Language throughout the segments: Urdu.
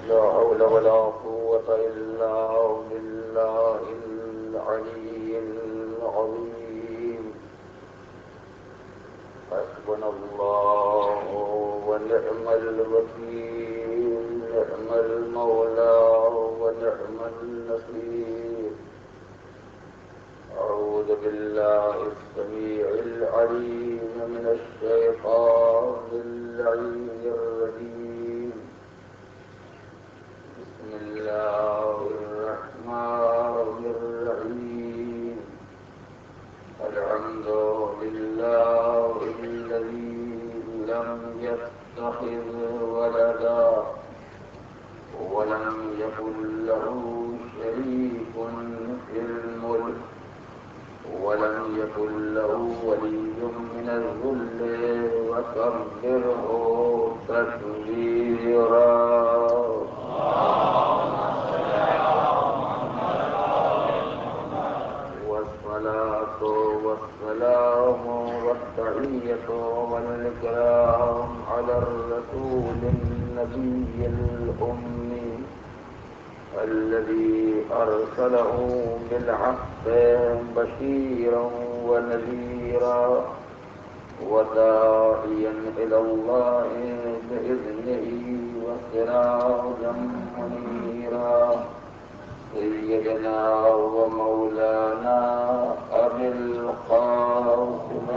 لا حول ولا قوة إلا بالله العلي العظيم. حسبنا الله ونعم الوكيل، نعم المولى ونعم النصير. أعوذ بالله السميع العليم من الشيطان اللعين الرجيم. بسم الله الرحمن الرحيم. الحمد لله الذي لم يتخذ ولدا ولم يكن له شريك في الملك ولم يكن له ولي من الذل وكبره تكبيرا. والصلاة والسلام والتحية والإكرام على الرسول النبي الأمي الذي أرسله بالحق بشيرا ونذيرا وداعيا إلى الله بإذنه وسراجا منيرا. سيدنا ومولانا أبي القاسم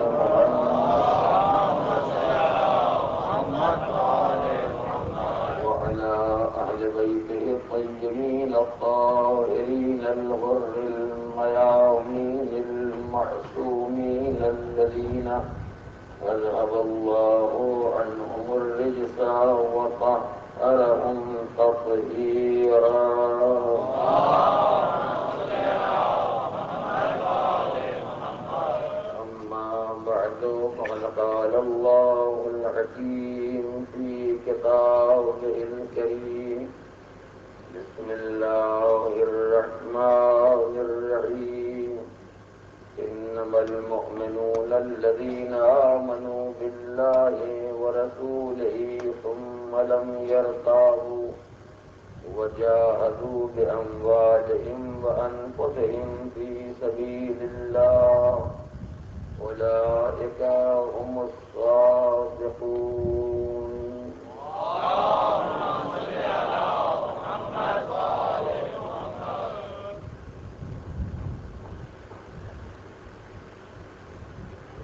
وعلى أهل بيته الطيبين الطاهرين الغر الميامين المعصومين الذين أذهب الله عنهم الرجس وطهرهم تطهيرا. أما بعد فقد قال الله الحكيم في كتابه الكريم. بسم الله الرحمن الرحيم. إنما المؤمنون الذين آمنوا بالله ورسوله ثم لم يرتابوا وجاهدوا بأموالهم وأنفسهم في سبيل الله أولئك هم الصادقون.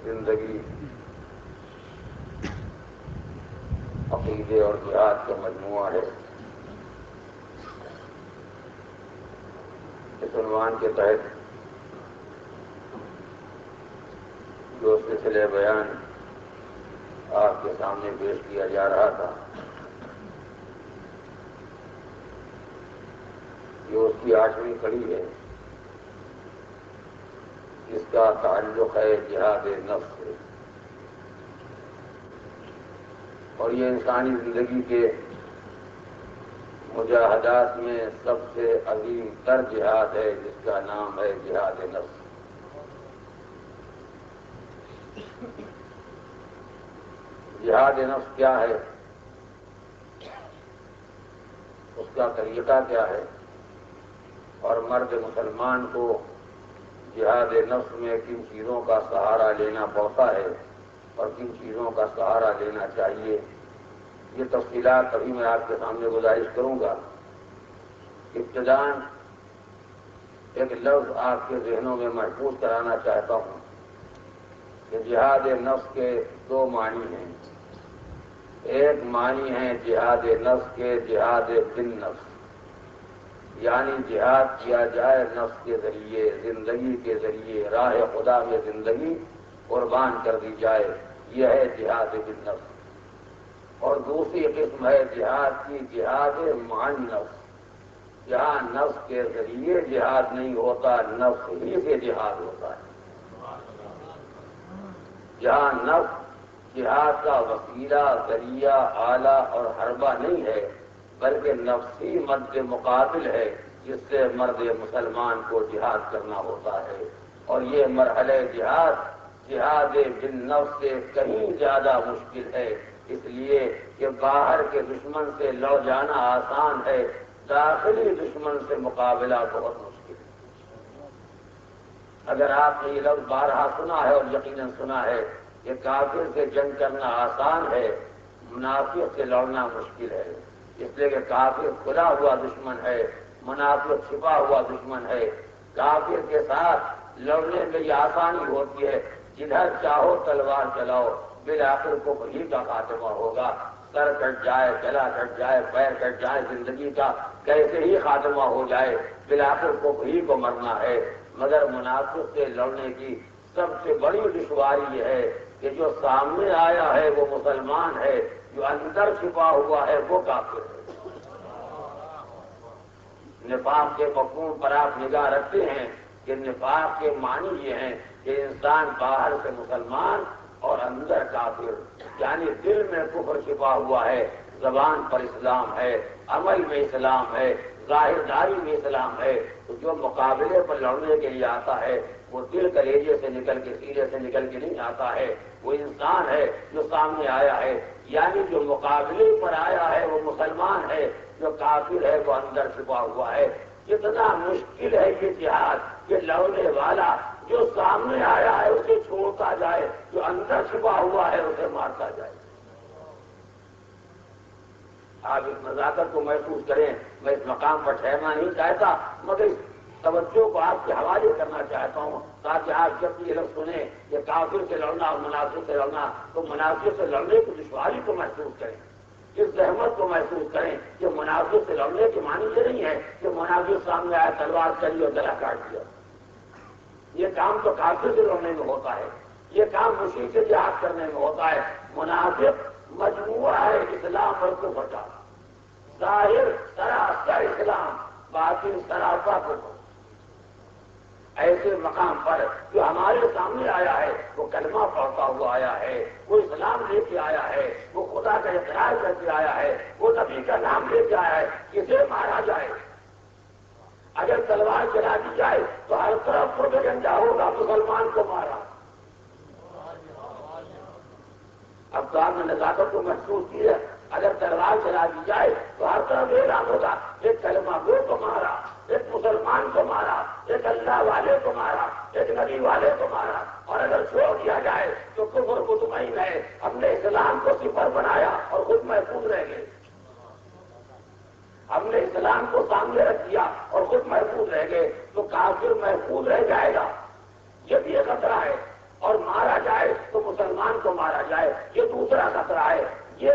زندگی عقیدے اور جہاد کا مجموعہ ہے. اس عنوان کے تحت جو سلسلہ بیان آپ کے سامنے پیش کیا جا رہا تھا، یہ اس کی 8ویں کڑی ہے، جس کا تعلق ہے جہاد نفس سے. اور یہ انسانی زندگی کے مجاہدات میں سب سے عظیم تر جہاد ہے، جس کا نام ہے جہاد نفس. جہاد نفس کیا ہے، اس کا طریقہ کیا ہے، اور مرد مسلمان کو جہاد نفس میں کن چیزوں کا سہارا لینا پڑتا ہے اور کن چیزوں کا سہارا لینا چاہیے، یہ تفصیلات ابھی میں آپ کے سامنے گزارش کروں گا. ابتداً ایک لفظ آپ کے ذہنوں میں محفوظ کرانا چاہتا ہوں کہ جہاد نفس کے 2 معنی ہیں. ایک معنی ہے جہاد نفس کے جہاد بالنفس، یعنی جہاد کیا جائے نفس کے ذریعے، زندگی کے ذریعے، راہ خدا میں زندگی قربان کر دی جائے، یہ ہے جہاد بالنفس. اور دوسری قسم ہے جہاد کی جہاد مع النفس، جہاں نفس کے ذریعے جہاد نہیں ہوتا، نفس ہی سے جہاد ہوتا ہے. جہاں نفس جہاد کا وسیلہ، ذریعہ، آلہ اور حربہ نہیں ہے، بلکہ نفسی مد مقابل ہے جس سے مرد مسلمان کو جہاد کرنا ہوتا ہے. اور یہ مرحلہ جہاد بالنفس سے کہیں زیادہ مشکل ہے، اس لیے کہ باہر کے دشمن سے لڑ جانا آسان ہے، داخلی دشمن سے مقابلہ بہت مشکل ہے۔ اگر آپ نے یہ لفظ بارہا سنا ہے اور یقیناً سنا ہے کہ کافر سے جنگ کرنا آسان ہے، منافق سے لڑنا مشکل ہے، اس لیے کہ کافر کھلا ہوا دشمن ہے، منافق چھپا ہوا دشمن ہے۔ کافر کے ساتھ لڑنے میں یہ آسانی ہوتی ہے، جدھر چاہو تلوار چلاؤ، بالآخر کو وہی کا خاتمہ ہوگا، سر کٹ جائے، گلا کٹ جائے، پیر کٹ جائے، زندگی کا کیسے ہی خاتمہ ہو جائے، بالآخر کو وہی کو مرنا ہے۔ مگر منافق سے لڑنے کی سب سے بڑی دشواری یہ ہے کہ جو سامنے آیا ہے وہ مسلمان ہے، جو اندر چھپا ہوا ہے وہ کافر ہے۔ نفاق کے مفہوم پر آپ نگاہ رکھتے ہیں کہ نفاق کے معنی یہ ہیں کہ انسان باہر سے مسلمان اور اندر کافر، یعنی دل میں کفر چھپا ہوا ہے، زبان پر اسلام ہے، عمل میں اسلام ہے، ظاہر داری میں اسلام ہے۔ تو جو مقابلے پر لڑنے کے لیے آتا ہے وہ دل کلیجے سے نکل کے، سینے سے نکل کے نہیں آتا ہے، وہ انسان ہے جو سامنے آیا ہے، یعنی جو مقابلے پر آیا ہے وہ مسلمان ہے، جو کافر ہے وہ اندر چھپا ہوا ہے۔ کتنا مشکل ہے یہ جہاد کہ لڑنے والا جو سامنے آیا ہے اسے چھوڑتا جائے، جو اندر چھپا ہوا ہے اسے مارتا جائے۔ آپ اس نزاکت کو محسوس کریں۔ میں اس مقام پر ٹھہرنا نہیں چاہتا، مگر اس توجہ کو آپ کے حوالے کرنا چاہتا ہوں تاکہ آپ جب یہ لفظ سنیں کہ کافر سے لڑنا اور منافق سے لڑنا، تو منافق سے لڑنے کی دشواری کو محسوس کریں، اس زحمت کو محسوس کریں کہ منافق سے لڑنے کے معنی یہ نہیں ہے کہ منافق سامنے آیا تلوار چلی اور گلا کاٹ دیا۔ یہ کام تو کافر سے لڑنے میں ہوتا ہے، یہ کام مشرک سے جہاد کرنے میں ہوتا ہے۔ منافق مجموعہ ہے اسلام اور کفر کا، ظاہر سراسر اسلام، باطن سراپا کفر۔ ایسے مقام پر جو ہمارے سامنے آیا ہے وہ کلمہ پڑھتا ہوا آیا ہے، وہ اسلام لے کے آیا ہے، وہ خدا کا اقرار کر کے آیا ہے، وہ نبی کا نام لے کے آیا ہے، کسے مارا جائے؟ اگر تلوار چلا دی جائے تو ہر طرف پروپیگنڈا ہوگا، مسلمان کو مارا۔ اب تو آپ نے نزاکت کو محسوس کی ہے، اگر تلوار چلا دی جائے تو ہر طرف اعلان ہوگا، ایک کلمہ گو کو مارا، ایک مسلمان کو مارا، ایک اللہ والے کو مارا، ایک نبی والے کو مارا۔ اور اگر چھوڑ دیا جائے تو کفر مطمئن ہے، ہم نے اسلام کو صفر بنایا اور خود محفوظ رہ گئے، ہم نے اسلام کو سامنے رکھ دیا اور خود محفوظ رہ گئے، تو کافر محفوظ رہ جائے گا، یہ بھی ایک خطرہ ہے۔ اور مارا جائے تو مسلمان کو مارا جائے، یہ دوسرا خطرہ ہے۔ یہ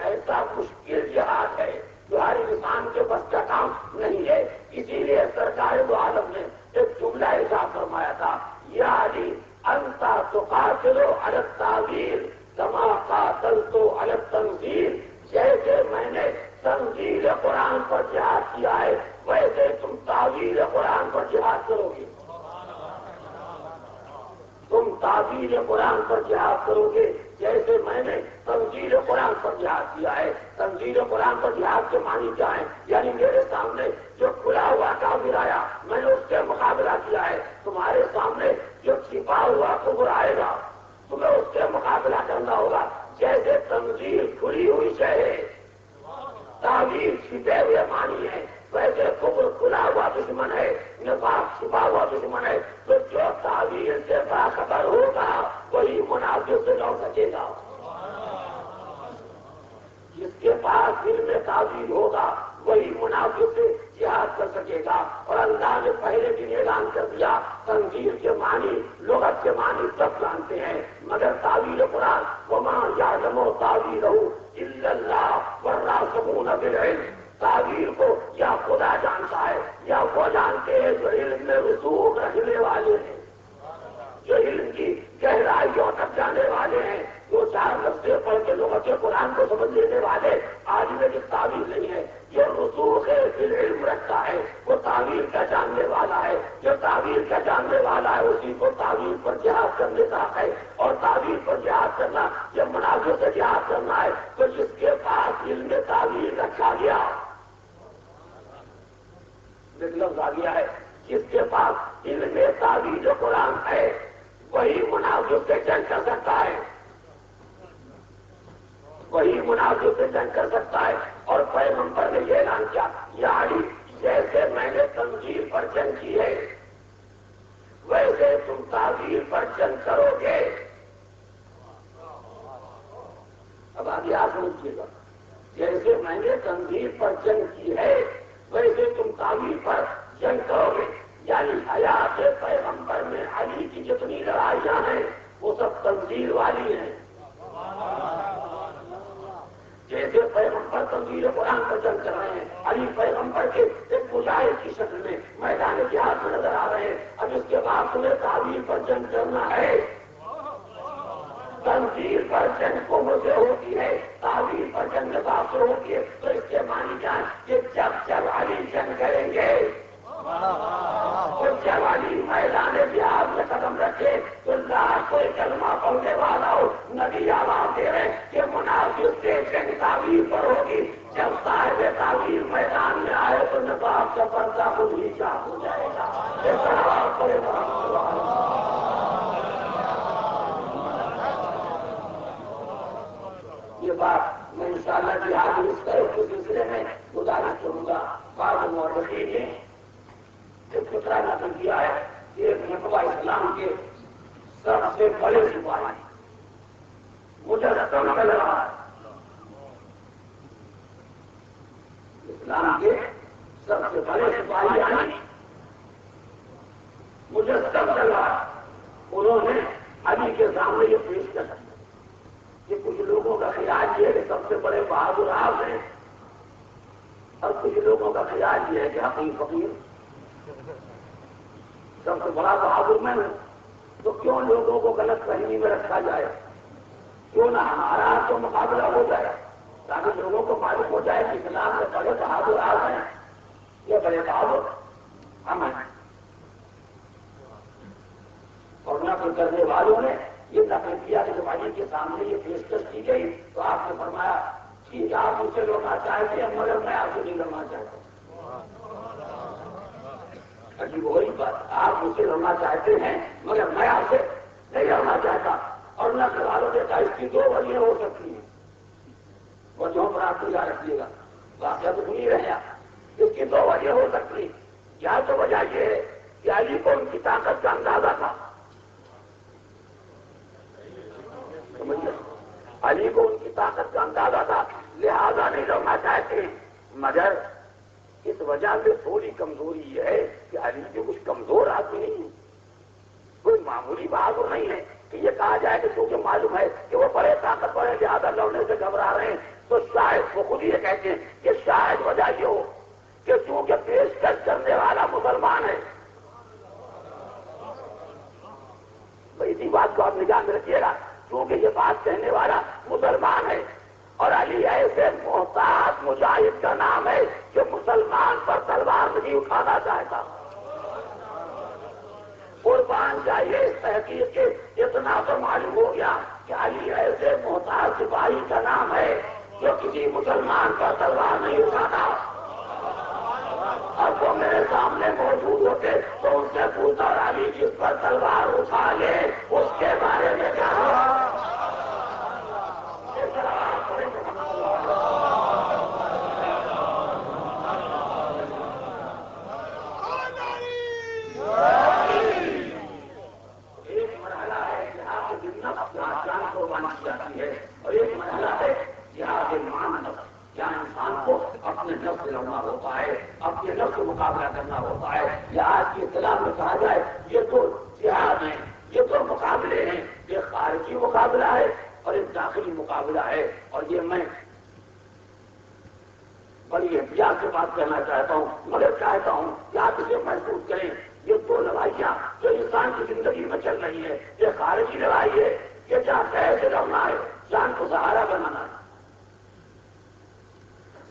ایسا مشکل جہاد ہے جو ہر انسان کے بس کا کام نہیں ہے۔ اسی لیے سرکار دو عالم نے ایک جملہ ارشاد فرمایا تھا، یا علی انت تقاتل علی التعویل کما قاتلت علی التنزیل، جیسے میں نے تنزیل قرآن پر جہاد کیا ہے ویسے تم تعویل قرآن پر جہاد کرو گے، تم تعویل قرآن پر جہاد کرو گے جیسے میں نے تنزیل قرآن پر جہاد کیا ہے۔ تنزیل قرآن پر جہاد کے معنی کیا ہے؟ یعنی میرے سامنے جو کھلا ہوا کافر آیا میں نے اس سے مقابلہ کیا ہے، تمہارے سامنے جو چھپا ہوا کفر آئے گا تمہیں اس سے مقابلہ کرنا ہوگا۔ جیسے تنزیل کھلی ہوئی ہے، تعویل چھپے ہوئے معنی ہے، ویسے کفر کھلا ہوا دشمن ہے، نفاق چھپا ہوا دشمن ہے۔ تو جو تعویل سے باخبر ہوگا وہی منافق سے لڑ سکے گا، جس کے پاس دل میں تعویل ہوگا وہی منافق سے جہاد کر سکے گا۔ اور اللہ نے پہلے دن اعلان کر دیا، تنزیل کے معنی لغت کے معنی سب جانتے ہیں، مگر تعویل قرآن وما یعلم تاویلہ الا اللہ والراسخون بالعلم، تعویل کو یا خدا جانتا ہے یا وہ جانتے ہیں جو علم میں رسوخ رکھنے والے ہیں، جو علم کی گہرائیوں تک جانے والے ہیں، جو چار لفظیں پڑھ کے لغت قرآن کو سمجھ لینے والے۔ آج میں جو تعویل نہیں ہے، جو رسوخ دل علم رکھتا ہے وہ تعویل کا جاننے والا ہے، جو تعویل کا جاننے والا ہے اسی کو تعویل پر جہاد کرنے کا حق ہے۔ اور تعویل پر جہاد کرنا جب منافق سے جہاد کرنا ہے تو جس کے پاس علم تعویل رکھا گیا، لفظ آ گیا ہے، جس کے پاس علم تعویل قرآن ہے وہی منافق سے جنگ کر سکتا ہے۔ وہی منافق سے جنگ کر سکتا ہے. اور پیغمبر نے یہ اعلان کیا یا علی جیسے میں نے تنظیم پر جنگ کی ہے ویسے تم تعبیر پر جنگ کرو گے. اب آگے آپ سمجھیے گا جیسے میں نے تنظیم پر جنگ کی ہے ویسے تم تعبیر پر جنگ کرو گے. یعنی حیات پیغمبر میں علی کی جتنی لڑائیاں ہیں وہ سب تنزیل والی ہیں. جیسے پیغمبر تنزیل قرآن پر جنگ کر رہے ہیں علی پیغمبر کے ایک مجاہد کی شکل میں میدان جہاد میں نظر آ رہے ہیں. اب اس کے بعد تمہیں تعبیر پر جنگ کرنا ہے. تنظیر پر جنگ قوموں سے ہوتی ہے تعبیر پر جنگ نصاب سے ہوتی ہے. تو اس کے معنی جان کہ جب علی جنگ کریں گے جب علی میدان جہاد میں قدم رکھے تو لاکھ کوئی کلمہ پڑھنے والا ہو نبی آواز دے رہے کہ منافق سے جنگ تعبیر پر ہوگی. جب صاحب تعبیر میدان میں آئے تو نصاب کا پردہ خود ہی چاک ہو جائے گا. یہ بات میں انشاءاللہ جہاد اس طرح کے سلسلے میں گزارش کروں گا. بعض مورخین نے ایک فکرہ نقل کیا ہے کہ ایک مرتبہ اسلام کے سب سے بڑے سپاہی مجسم چل رہا ہے. اسلام کے سب سے بڑے سپاہی مجسم چل رہا ہے. انہوں نے علی کے سامنے یہ پیش کر کہ کچھ لوگوں کا خیال یہ ہے کہ سب سے بڑے بہادر آپ ہیں اور کچھ لوگوں کا خیال یہ ہے کہ حقیقی فقیر سب سے بڑا بہادر میں ہوں. تو کیوں لوگوں کو غلط فہمی میں رکھا جائے؟ کیوں نہ ہمارا تو مقابلہ ہو جائے تاکہ لوگوں کو معلوم ہو جائے کہ اسلام میں بڑے بہادر آپ ہیں یہ بڑے بہادر ہم ہیں. اور نقل کرنے والوں نے یہ نقل کیا کہ جب علی کے سامنے یہ پیشکش کی گئی تو آپ نے فرمایا کہ آپ مجھ سے لڑنا چاہتے ہیں مگر میں آپ سے نہیں لڑنا چاہتا. عجیب وہی بات آپ مجھ سے لڑنا چاہتے ہیں مگر میں آپ سے نہیں لڑنا چاہتا. اور نقل والوں نے کہا اس کی دو وجہیں ہو سکتی ہیں. وجہوں پر آپ تجا رکھیے گا واقعہ تو سنی رہے آپ. اس کی دو وجہ ہو سکتی. یا تو وجہ یہ ہے کہ علی کو ان کی طاقت کا اندازہ تھا. علی کو ان کی طاقت کا اندازہ تھا لہذا نہیں لڑنا چاہتے. مگر اس وجہ سے تھوڑی کمزوری یہ ہے کہ علی جو کچھ کمزور آدمی نہیں ہے کوئی معمولی بہادر نہیں ہے کہ یہ کہا جائے کہ کیونکہ معلوم ہے کہ وہ بڑے طاقت بڑے زیادہ لڑنے سے گھبرا رہے ہیں تو شاید وہ خود یہ کہتے ہیں کہ شاید وجہ یہ ہو کہ چونکہ پیشکش کرنے والا مسلمان ہے. اسی بات کو آپ نگاہ میں رکھیے گا کیونکہ یہ بات کہنے والا مسلمان ہے اور علی ایسے محتاط مجاہد کا نام ہے جو مسلمان پر تلوار نہیں اٹھانا چاہتا. قربان جائیے اس تحقیق کے اتنا تو معلوم ہو گیا کہ علی ایسے محتاط سپاہی کا نام ہے جو کسی مسلمان پر تلوار نہیں اٹھاتا. اب وہ میرے سامنے موجود ہوتے تو ان سے پوچھا اور علی جس پر تلوار اٹھا لے اس کے بارے میں کہا ایک مرحلہ ہے جہاں کی جان قربانی کی جاتی ہے اور ایک مرحلہ ہے جہاں کے مان جہاں انسان کو اپنے نفس سے لڑنا ہوتا ہے اپنے نفس سے مقابلہ کرنا ہوتا ہے. یا آج کی اصطلاح میں کہا جائے یہ تو جہاد ہیں یہ تو مقابلے ہیں. ایک خارجی مقابلہ ہے اور ایک داخلی مقابلہ ہے. اور یہ میں بڑی احتیاط سے بات کرنا چاہتا ہوں مگر چاہتا ہوں کہ آپ اسے محسوس کریں. یہ دو لڑائیاں جو انسان کی زندگی میں چل رہی ہے یہ خارجی لڑائی ہے کہ جہاں قید سے لڑنا ہے جان کو سہارا بنانا ہے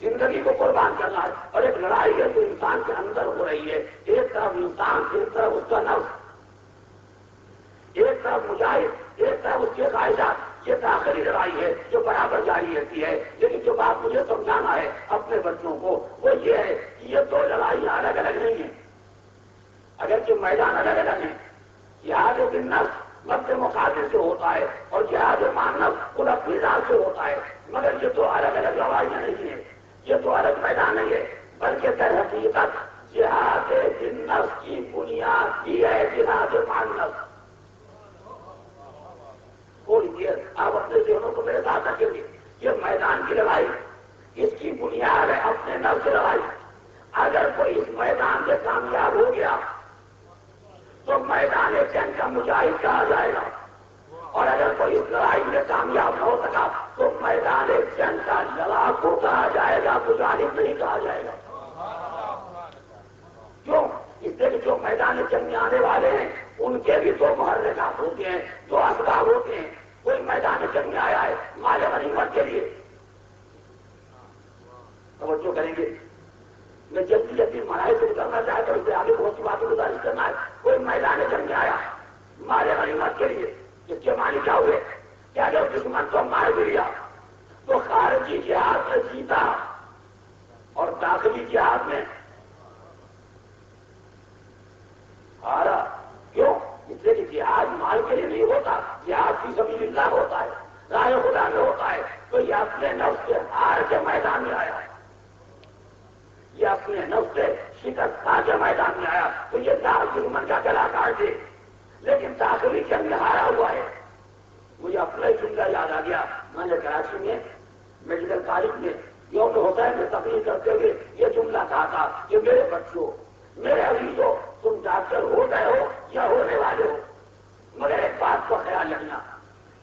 زندگی کو قربان کرنا ہے. اور ایک لڑائی ہے جو انسان کے اندر ہو رہی ہے. ایک طرف انسان ایک طرف اس کا نفس ایک طرف مجاہد ایک طرف اس کے خواہشات. یہ داخلی لڑائی ہے جو برابر جاری رہتی ہے. لیکن جو بات مجھے سمجھانا ہے اپنے بچوں کو وہ یہ ہے کہ یہ دو لڑائیاں الگ الگ نہیں ہیں اگرچہ میدان الگ الگ ہیں. جہاد بالنفس مد مقابل سے ہوتا ہے اور جہاد مع النفس خود اپنی ذات سے ہوتا ہے. مگر یہ تو الگ الگ لڑائیاں نہیں ہیں، یہ تو الگ میدان نہیں ہے، بلکہ در حقیقت جہاد بالنفس کی بنیاد کی ہے جہاد مع النفس۔ تھوڑی دیر آپ اپنے ذہنوں کو میرے ساتھ رکھیں گے، یہ میدان کی لڑائی اس کی بنیاد ہے اپنے نفس کی لڑائی۔ اگر کوئی اس میدان سے کامیاب ہو گیا تو میدان جنگ کا مجاہد کہا جائے گا، اور اگر کوئی اس لڑائی میں کامیاب نہ ہو سکا تو میدان جنگ کا لڑاکو کہا جائے گا، مجاہد نہیں کہا جائے گا۔ کیوں؟ اس لیے کہ جو میدان جنگ میں آنے والے ہیں ان کے بھی دو محرکات ہوتے ہیں، دو اسباب ہوتے ہیں۔ کوئی میدان جنگ میں آیا ہے مال غنیمت کے لیے، توجہ کریں گے، میں جلدی جلدی مراحل شروع کرنا چاہتا ہوں، اس سے آگے بہت سی باتیں گزارش کرنا ہے۔ کوئی میدان جنگ میں آیا مال غنیمت کے لیے، اس کے معنی کیا ہوئے کہ اگر دشمن کو مار بھی لیا تو خارجی جہاد میں جیتا اور داخلی جہاد میں ہارا۔ کیوں؟ اس لیے کہ جہاد مال کے لیے نہیں ہوتا، جہاد فی سبیل اللہ ہوتا ہے، راہ خدا میں ہوتا ہے۔ تو یہ اپنے نفس سے ہار کے میدان میں آیا، یہ اپنے نفس سے شکست کھا کے میدان میں آیا، تو یہ دشمن کا گلا کاٹ دے، لیکن داخلی جنگ میں ہارا ہوا ہے۔ مجھے اپنا ہی جملہ یاد آ گیا، میں نے کراچی میں میڈیکل کالج میں یوم حسین میں تقریر کرتے ہوئے یہ جملہ کہا تھا کہ میرے بچوں، میرے عزیزوں، تم ڈاکٹر ہو گئے ہو یا ہونے والے ہو، مگر ایک بات کا خیال رکھنا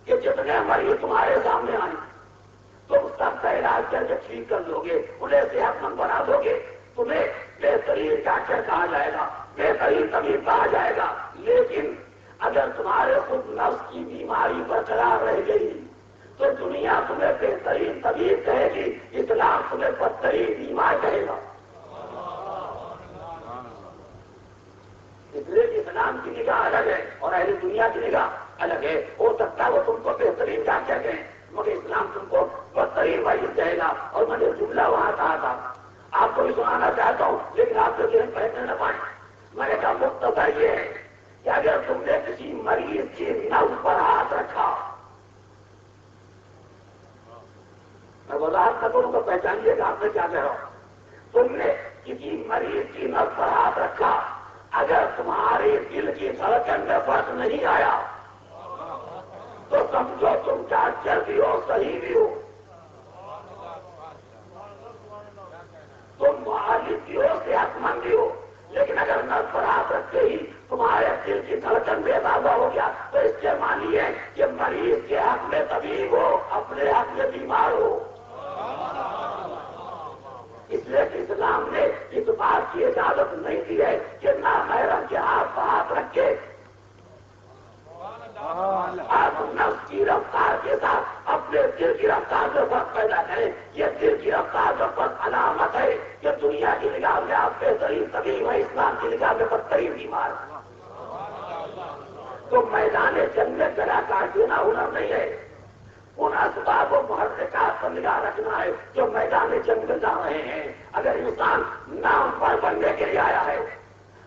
کہ جتنے مریض تمہارے سامنے آئے تم سب کا علاج کر کے ٹھیک کر لو گے، انہیں صحت مند بنا دو گے، تمہیں بہترین ڈاکٹر کہا جائے گا، بہترین طبیب کہا جائے گا۔ لیکن اگر تمہارے خود نفس کی بیماری برقرار رہ گئی تو دنیا تمہیں بہترین طبیب کہے گی، اسلام تمہیں بدترین بیمار کہے گا۔ اس لیے اسلام کی نگاہ الگ ہے اور اہل دنیا کی نگاہ الگ ہے۔ ہو سکتا ہے وہ تم کو بہترین ڈاکٹر کہیں مگر اسلام تم کو بدترین مریض کہے گا۔ اور میں نے جملہ وہاں کہا تھا، آپ کو بھی سنانا چاہتا ہوں لیکن آپ کے ذہن بیٹھنے نہ پائیں۔ میں نے کہا مختصر یہ ہے کہ اگر تم نے کسی مریض کی نبض پر ہاتھ رکھا، میں وضاحت نہ کروں گا، پہچانیے گا آپ نے کیا کہہ رہا ہوں۔ تم نے کسی مریض کی نبض پر ہاتھ رکھا، اگر تمہاری دل کی دھڑکن میں فرق نہیں آیا تو سمجھو تم ڈاکٹر بھی ہو، صحیح بھی ہو، تم معالج بھی ہو، صحت مند بھی ہو، لیکن اگر نبض پر ہاتھ رکھتے ہی تمہارے دل کی دھڑکن بے اندازہ ہو گیا تو اس کے معنی ہے کہ مریض کے حق میں طبیب ہو، اپنے حق میں بیمار ہو۔ اس لیے کہ اسلام نے اس بات کی اجازت نہیں دی ہے کہ نامحرم کے ہاتھ پر ہاتھ رکھ کے آپ نفس کی رفتار کے ساتھ اپنے دل کی رفتار میں فرق پیدا کریں۔ یہ دل کی رفتار کا فرق علامت ہے کہ دنیا کی نگاہ میں آپ بہترین طبیب ہے، اسلام کی نگاہ میں بدترین بیمار۔ تو میدان جنگ میں گلا کاٹ دینا ہنر نہیں ہے، ان اسباب و محرکات پر نگاہ رکھنا ہے جو میدان جنگ میں جا رہے ہیں۔ اگر انسان نام پر بننے کے لیے آیا ہے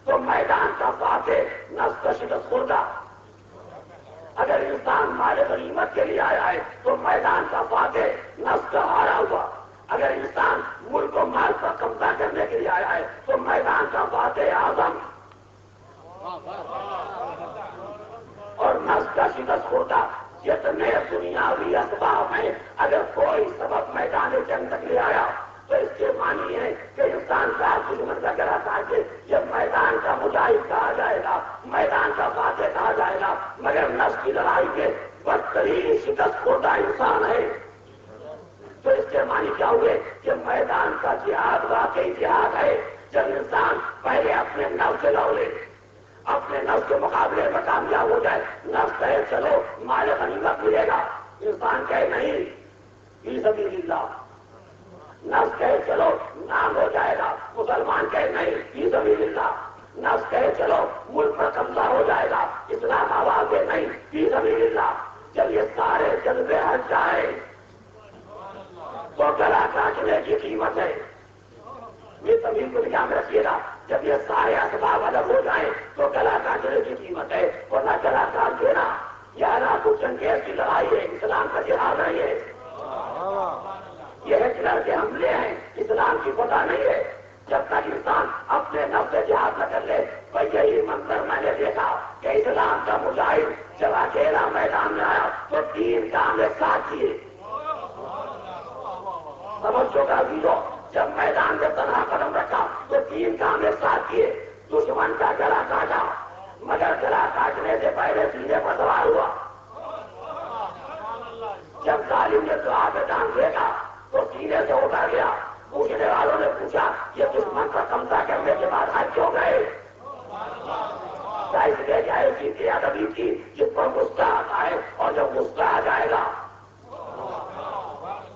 تو میدان کا فاتح نفس کا شکست خوردہ، اگر انسان مال غنیمت کے لیے آیا ہے تو میدان کا فاتح نفس کا ہارا ہوا، اگر انسان ملک و مال پر قبضہ کرنے کے لیے آیا ہے تو میدان کا فاتح اعظم اور نفس کا شکست خوردہ۔ جتنے دنیاوی اسباب ہیں، اگر کوئی سبب میدان جنگ تک لے آیا تو اس کے معنی ہے کہ انسان کا دشمن کا گلا کاٹ کے یہ میدان کا مجاہد کہا جائے گا، میدان کا فاتح کہا جائے گا، مگر نفس کی لڑائی میں بدترین شکست خوردہ انسان ہے۔ تو اس کے معنی کیا ہوئے کہ میدان کا جہاد واقعی جہاد ہے جب انسان پہلے اپنے نفس سے لڑ لے، اپنے نفس کے مقابلے میں کامیاب ہو جائے۔ نفس کہے چلو مال غنیمت ملے گا، انسان کہے نہیں فی سبیل اللہ، نفس کہے چلو نام ہو جائے گا، مسلمان کہے نہیں فی سبیل اللہ، نفس کہے چلو ملک پر قبضہ ہو جائے گا، اسلام آواز دے نہیں فی سبیل اللہ۔ جب یہ سارے جذبے ہٹ جائے تو گلا کاٹنے کی قیمت ہے، یہ زمین کو دھیان رکھیے گا۔ جب یہ سارے اسباب الگ ہو جائیں تو گلا کاٹنے کی قیمت ہے، ورنہ گلا کاٹ دینا یہ ہلاک جنگ کی لڑائی ہے، اسلام کا جہاد نہیں ہے۔ یہ ہٹلر کے حملے ہیں، اسلام کی پتہ نہیں ہے۔ جب تک انسان اپنے نفس سے جہاد نہ کر لے، بھائی یہی منظر میں نے دیکھا کہ اسلام کا مجاہد جب اکیلا میدان میں آیا تو 3 کام ایک ساتھ کیے۔ سمجھو گا ویرو، جب میدان میں تنہا قدم رکھا تو 3 کام ایک ساتھ کیے۔ دشمن کا گلا کاٹا، مگر گلا کاٹنے سے پہلے سینے پر سوار ہوا۔ جب ظالم نے دعا پہ ڈانٹ دیکھا تو سینے سے اتر گیا۔ پوچھنے والوں نے پوچھا یہ دشمن کا قبضہ کرنے کے بعد آج کیوں گئے؟ اس لیے کہ ایسی کی ادبی تھی جس پر غصہ آتا ہے، اور جب غصہ آ جائے گا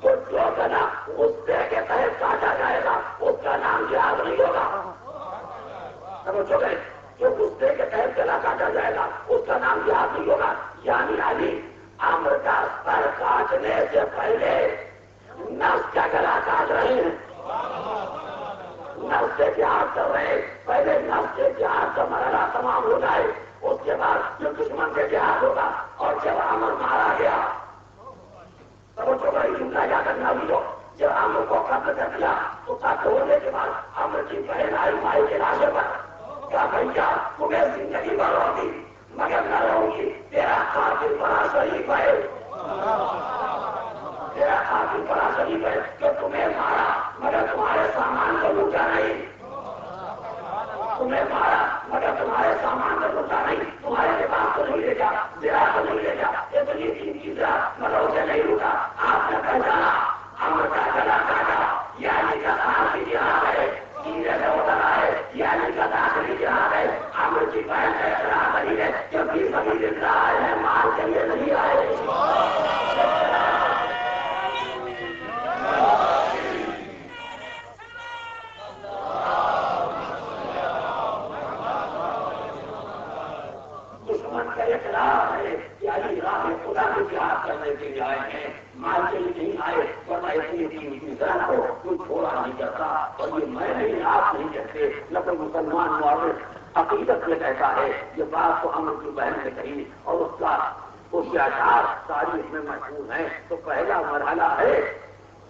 تو جو گلا غصے کے تحت کاٹا جائے گا اس کا نام جہاد نہیں ہوگا۔ سمجھو گے؟ جو غصے کے تحت گلا کاٹا جائے گا اس کا نام جہاد نہیں ہوگا۔ یعنی علی عمر کا سر کاٹنے سے پہلے نفس کا گلا کاٹ رہے ہیں، نفس سے جہاد کر رہے ہیں۔ پہلے نفس سے جہاد کا مرحلہ تمام ہو جائے، اس کے بعد جو دشمن سے جہاد ہوگا۔ اور جب عمر مارا گیا سمجھو گا جملہ کیا کرنا بھی ہو، جب عمر کو قتل کر دیا تو قتل ہونے کے بعد عمر کی بہن آئی مائی کے لاشے پر، کیا بھیا تمہیں زندگی بھر ہوگی مگر نہ رہوں گی، تیرا قاتل بڑا شریف ہے، تیرا قاتل بڑا شریف ہے کہ تمہیں مارا مگر تمہارے سامان کو لوٹا نہیں، تمہیں مارا مگر تمہارے سامان کو لوٹا نہیں، تمہارے لباس کو نہیں لے جا، زرا کو نہیں لے جا، اتنی 3 چیزیں مگر اسے نہیں لوٹا۔ آپ نے پہچانا عمر کا گلا کاٹا، یعنی کا داخلی جہاد ہے، سینے سے اتر آئے، یعنی کا داخلی جہاد ہے۔ عمر کی بہن کا اعتراف نہیں ہے کہ بھی سبھی زندہ آئے ہیں، مال کے لیے نہیں آئے۔ دشمن کا اعتراف ہے کہ علی راہ خدا کی جہاد کرنے کے لیے آئے ہیں، مال کے لیے نہیں آئے، ورنہ اتنی قیمتی ذرا کو کوئی چھوڑا نہیں کرتا۔ اور یہ میں نہیں آپ نہیں کہتے، لیکن مسلمان معرخ عقیدت میں کہتا ہے یہ بات تو عمر کی بہن نے کہی، اور اس کے اشعار تاریخ میں محفوظ ہیں۔ تو پہلا مرحلہ ہے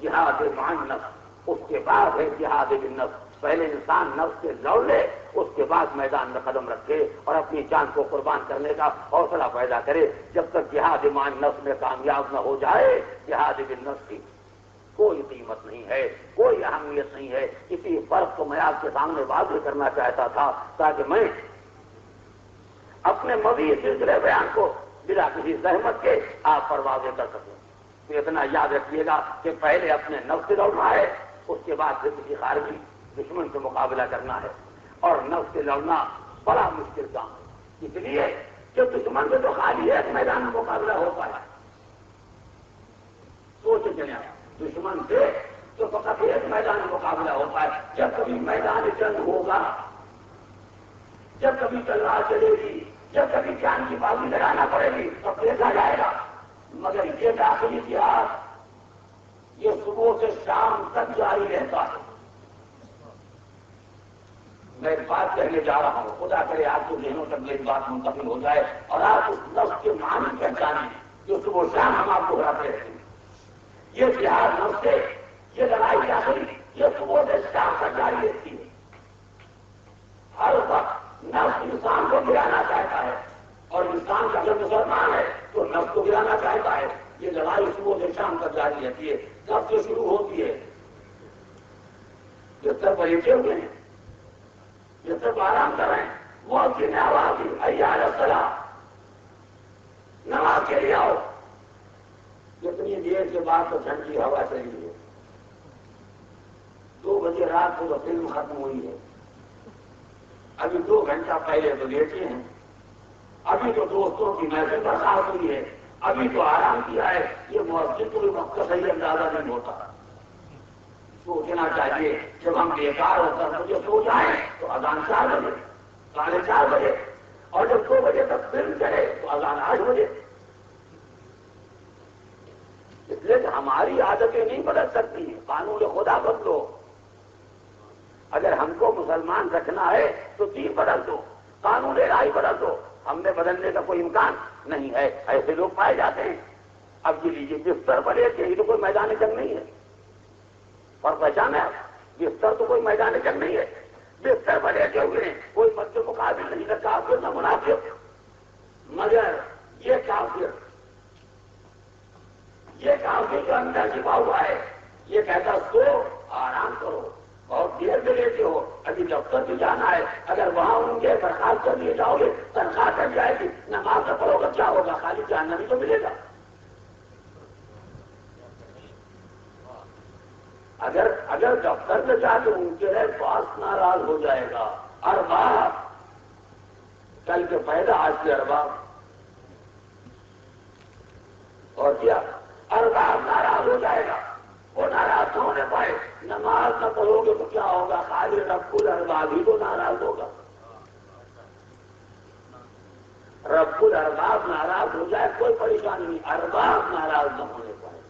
جہاد مع النفس، اس کے بعد ہے جہاد بالنفس۔ پہلے انسان نفس سے لڑ لے، اس کے بعد میدان میں قدم رکھے اور اپنی جان کو قربان کرنے کا حوصلہ پیدا کرے۔ جب تک جہاد مع النفس میں کامیاب نہ ہو جائے، جہاد بالنفس کی کوئی قیمت نہیں ہے، کوئی اہمیت نہیں ہے۔ اسی فرق کو میں آپ کے سامنے واضح کرنا چاہتا تھا تاکہ میں اپنے مزید سلسلے بیان کو بلا کسی زحمت کے آپ پر واضح کر سکوں۔ تو اتنا یاد رکھیے گا کہ پہلے اپنے نفس سے لڑنا ہے، اس کے بعد پھر کسی خارجی دشمن سے مقابلہ کرنا ہے۔ اور نفس سے لڑنا بڑا مشکل کام ہے، اس لیے کہ دشمن سے تو خالی ایک میدان میں مقابلہ ہوتا ہے۔ سوچ چلے دشمن سے تو فقط ایک میدان میں مقابلہ ہوتا ہے۔ جب کبھی میدان جنگ ہوگا، جب کبھی تلوار چلے گی، جب کبھی جان کی بازی لگانا پڑے گی تو دیکھا جائے گا۔ مگر یہ داخلی جہاد یہ صبح سے شام تک جاری رہتا ہے۔ میں ایک بات کہنے جا رہا ہوں، خدا کرے آپ کو ذہنوں تک میری بات منتقل ہو جائے اور آپ اس لفظ کے معنی پہچانیں جو صبح شام ہم آپ کو گھراتے رہتے ہیں۔ یہ جہاد نفس سے، یہ لڑائی داخلی یہ صبح سے شام تک جاری رہتی ہے۔ ہر وقت نفس انسان کو گرانا چاہتا ہے، اور انسان کا جب مسلمان ہے تو نفس کو گرانا چاہتا ہے۔ یہ لڑائی صبح سے شام تک جاری رہتی ہے۔ کب سے شروع ہوتی ہے؟ جب تک بیٹھے ہوئے ہیں، جب تک آرام کر رہے ہیں، مؤذن نے آواز دی حی علی الصلاۃ، نماز کے لیے آؤ۔ اتنی دیر کے بعد تو ٹھنڈی ہوا چلی ہے، 2 بجے رات کو تو فلم ختم ہوئی ہے، ابھی 2 گھنٹہ پہلے تو لیٹے ہیں، ابھی تو دوستوں کی محفل برخاست ہوئی ہے، ابھی تو آرام کیا ہے۔ یہ مؤذن کو وقت کا صحیح اندازہ نہیں ہوتا۔ سوچنا چاہیے جب ہم بیکار ہو کر مجھے سو جائیں تو اذان 4 بجے، 4:30 بجے، اور جب 2 بجے تک فلم چلے تو اذان 8 بجے۔ اس لیے کہ ہماری عادتیں نہیں بدل سکتی، قانون خدا بدلو۔ اگر ہم کو مسلمان رکھنا ہے تو دین بدل دو، قانون الہی بدل دو۔ ہم نے بدلنے کا کوئی امکان نہیں ہے، ایسے لوگ پائے جاتے ہیں اب یہ لیجیے بستر بنے تھے، یہ تو کوئی میدان جنگ نہیں ہے، اور پہچانا ہے بستر تو کوئی میدان جنگ نہیں ہے، بستر بنے کے ہوئے ہیں، کوئی مد مقابل نہیں، نہ کافر نہ منافق، مگر یہ کافر جو اندر چھپا ہوا ہے یہ کہتا سو آرام کرو اور دیر میں لیتے ہو، ابھی دفتر بھی جانا ہے، اگر وہاں ہوں گے درخواست کر لیے جاؤ گے تنخواہ کر جائے گی، نماز نہ پڑھو گا کیا ہوگا، خالی جاننا بھی تو ملے گا۔ اگر دفتر میں جا کے ان کے پاس ناراض ہو جائے گا، ارباب کل کے پیدا آج کے ارباب، اور کیا ارباب ناراض ہو جائے گا، وہ ناراض نہ ہونے پائے، نماز نہ پڑھو گے تو کیا ہوگا، خالی رب الارباب ہی تو ناراض ہوگا۔ رب الارباب ناراض ہو جائے کوئی پریشانی نہیں، ارباب ناراض نہ ہونے پائے،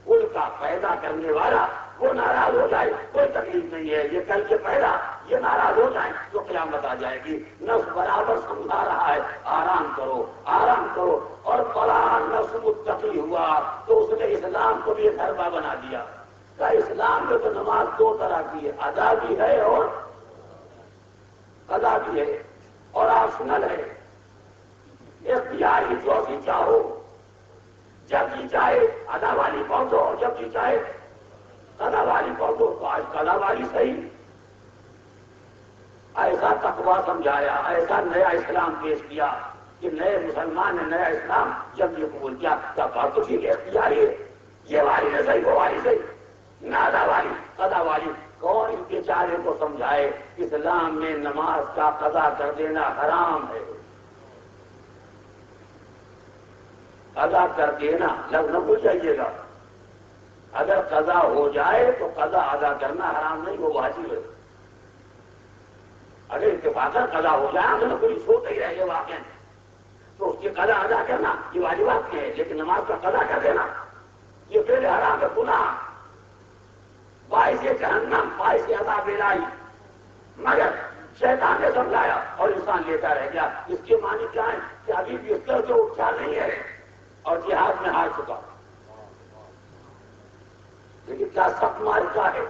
ان کا پیدا کرنے والا وہ ناراض ہو جائے کوئی تکلیف نہیں ہے، یہ کل کے پیدا یہ ناراض ہو جائیں تو قیامت آ جائے گی۔ نفس برابر سمجھا رہا ہے آرام کرو آرام کرو، اور بڑا نفس متقی ہوا تو اس نے اسلام کو بھی ایک حربہ بنا دیا، کہ اسلام میں تو نماز دو طرح کی ہے، ادا بھی ہے اور قضا بھی ہے اور آپشنل ہے، اختیاری جو بھی چاہو، جب جی چاہے ادا والی پہنچو اور جب جی چاہے قضا والی پہنچو، تو آج قضا والی صحیح، ایسا تقویٰ سمجھایا، ایسا نیا اسلام پیش کیا کہ نئے مسلمان نے نیا اسلام جب یہ قبول کیا تب بات تو ٹھیک ہے، اختیاری ہے، یہ والی نے صحیح وہ والی صحیح، نہ ادا والی قضا والی، کون ان بیچارے کو سمجھائے اسلام میں نماز کا قضا کر دینا حرام ہے، قضا کر دینا لفظ نہ بھول جائیے گا، اگر قضا ہو جائے تو قضا ادا کرنا حرام نہیں، وہ واجب ہے، اگر اتفاقاً قضا ہو جائے تو کوئی سوتے ہی رہے واقع تو اس کی قضا ادا کرنا یہ واجبات ہے، لیکن نماز کا قضا کر دینا یہ پہلے حرام ہے، گناہ، باعث جہنم، باعث عذاب الہی، مگر شیطان نے سمجھایا اور انسان لیتا رہ گیا، اس کے معنی کیا ہے کہ ابھی بستر سے اٹھا نہیں ہے اور جہاد میں ہار چکا، لیکن کیا سخت مارکا ہے،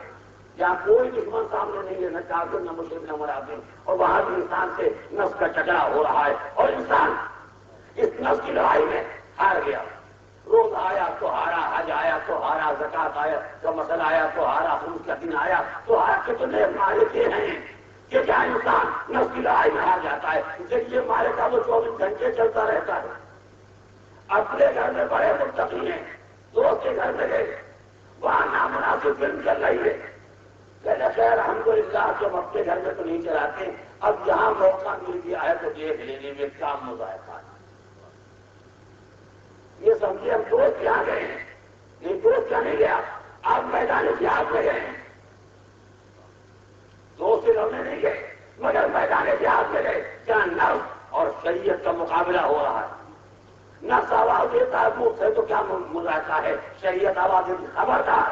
جہاں کوئی دشمن سامنے نہیں ہے، نہ کافر نہ مشرک نہ منافق، اور وہاں بھی انسان سے نفس کا جھگڑا ہو رہا ہے اور انسان اس نفس کی لڑائی میں ہار گیا، روز آیا تو ہارا، حج آیا تو ہارا، زکات آیا تو مسئلہ آیا تو ہارا، خروج کا دن آیا تو ہارا، کتنے مارکے ہیں کہ کیا انسان نفس کی لڑائی میں ہار جاتا ہے، اس لیے یہ مارکا وہ 24 گھنٹے چلتا رہتا ہے، اپنے گھر میں بڑے متقی ہیں، دوست کے گھر میں گئے وہاں نامناسب فلم چل رہی ہے، کہتے خیر الحمدللہ جب اپنے گھر میں تو نہیں چلاتے، اب یہاں موقع مل گیا ہے تو دیکھ لینے میں کیا مذائقہ ہے، یہ سمجھے ہم دوست یہاں گئے ہیں، نہیں دوست کیا نہیں گیا، آپ میدان جہاد میں گئے ہیں، دوست سے لڑنے نہیں گئے مگر میدان جہاد میں گئے، جہاں نفس اور شریعت کا مقابلہ ہو رہا ہے، نفس آواز دیتا ہے منہ سے تو کیا مذائقہ ہے، شریعت آواز دیتی خبردار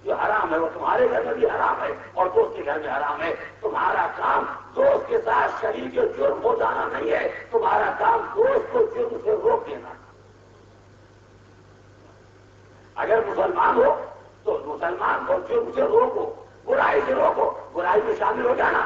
جو حرام ہے وہ تمہارے گھر میں بھی حرام ہے اور دوست کے گھر میں حرام ہے، تمہارا کام دوست کے ساتھ شریک جرم ہو جانا نہیں ہے، تمہارا کام دوست کو جرم سے روک دینا، اگر مسلمان ہو تو مسلمان کو جرم سے روکو، برائی سے روکو، برائی میں شامل ہو جانا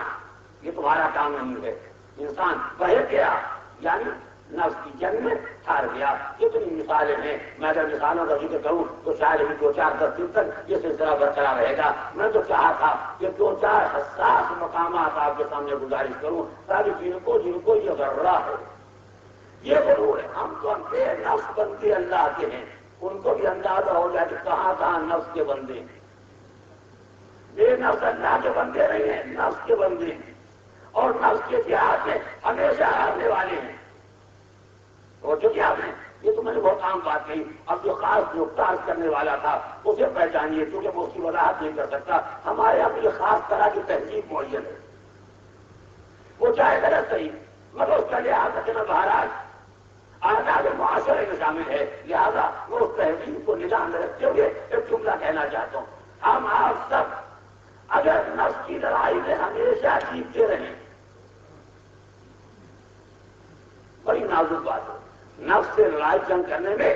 یہ تمہارا کام نہیں ہے، انسان بہت گیا یعنی نفس کی جنگ میں ہار گیا، کتنی مثالیں ہیں، میں اگر مثالوں کا ذکر کروں تو شاید بھی 2-4 دن تک یہ سلسلہ برقرار رہے گا، میں تو چاہا تھا کہ 2-4 حساس مقامات آپ کے سامنے گزارش کروں تاکہ جن کو یہ غرہ ہے، یہ غرور ہے، ہم تو بے نفس بندے اللہ کے ہیں، ان کو بھی اندازہ ہو جائے کہ کہاں کہاں نفس کے بندے ہیں، بے نفس اللہ کے بندے نہیں ہیں، نفس کے بندے ہیں، اور نفس کے جہاد میں ہمیشہ ہارنے والے ہیں، وہ جو کیا ہے یہ تو میں نے بہت عام بات کہی، اب جو خاص نقطہ کرنے والا تھا اسے پہچانیے کیونکہ میں اس کی وضاحت نہیں کر سکتا، ہمارے یہاں یہ خاص طرح کی تہذیب معین ہے، وہ چاہے غلط صحیح مگر اس کا لحاظ رکھنا بہرحال آداب معاشرے میں شامل ہے، لہذا میں اس تہذیب کو نگاہ میں رکھتے ہوئے ایک جملہ کہنا چاہتا ہوں، ہم آپ سب اگر نفس کی لڑائی میں ہمیشہ جیتتے رہیں، بڑی نازک بات ہے، نفس سے لڑائی جنگ کرنے میں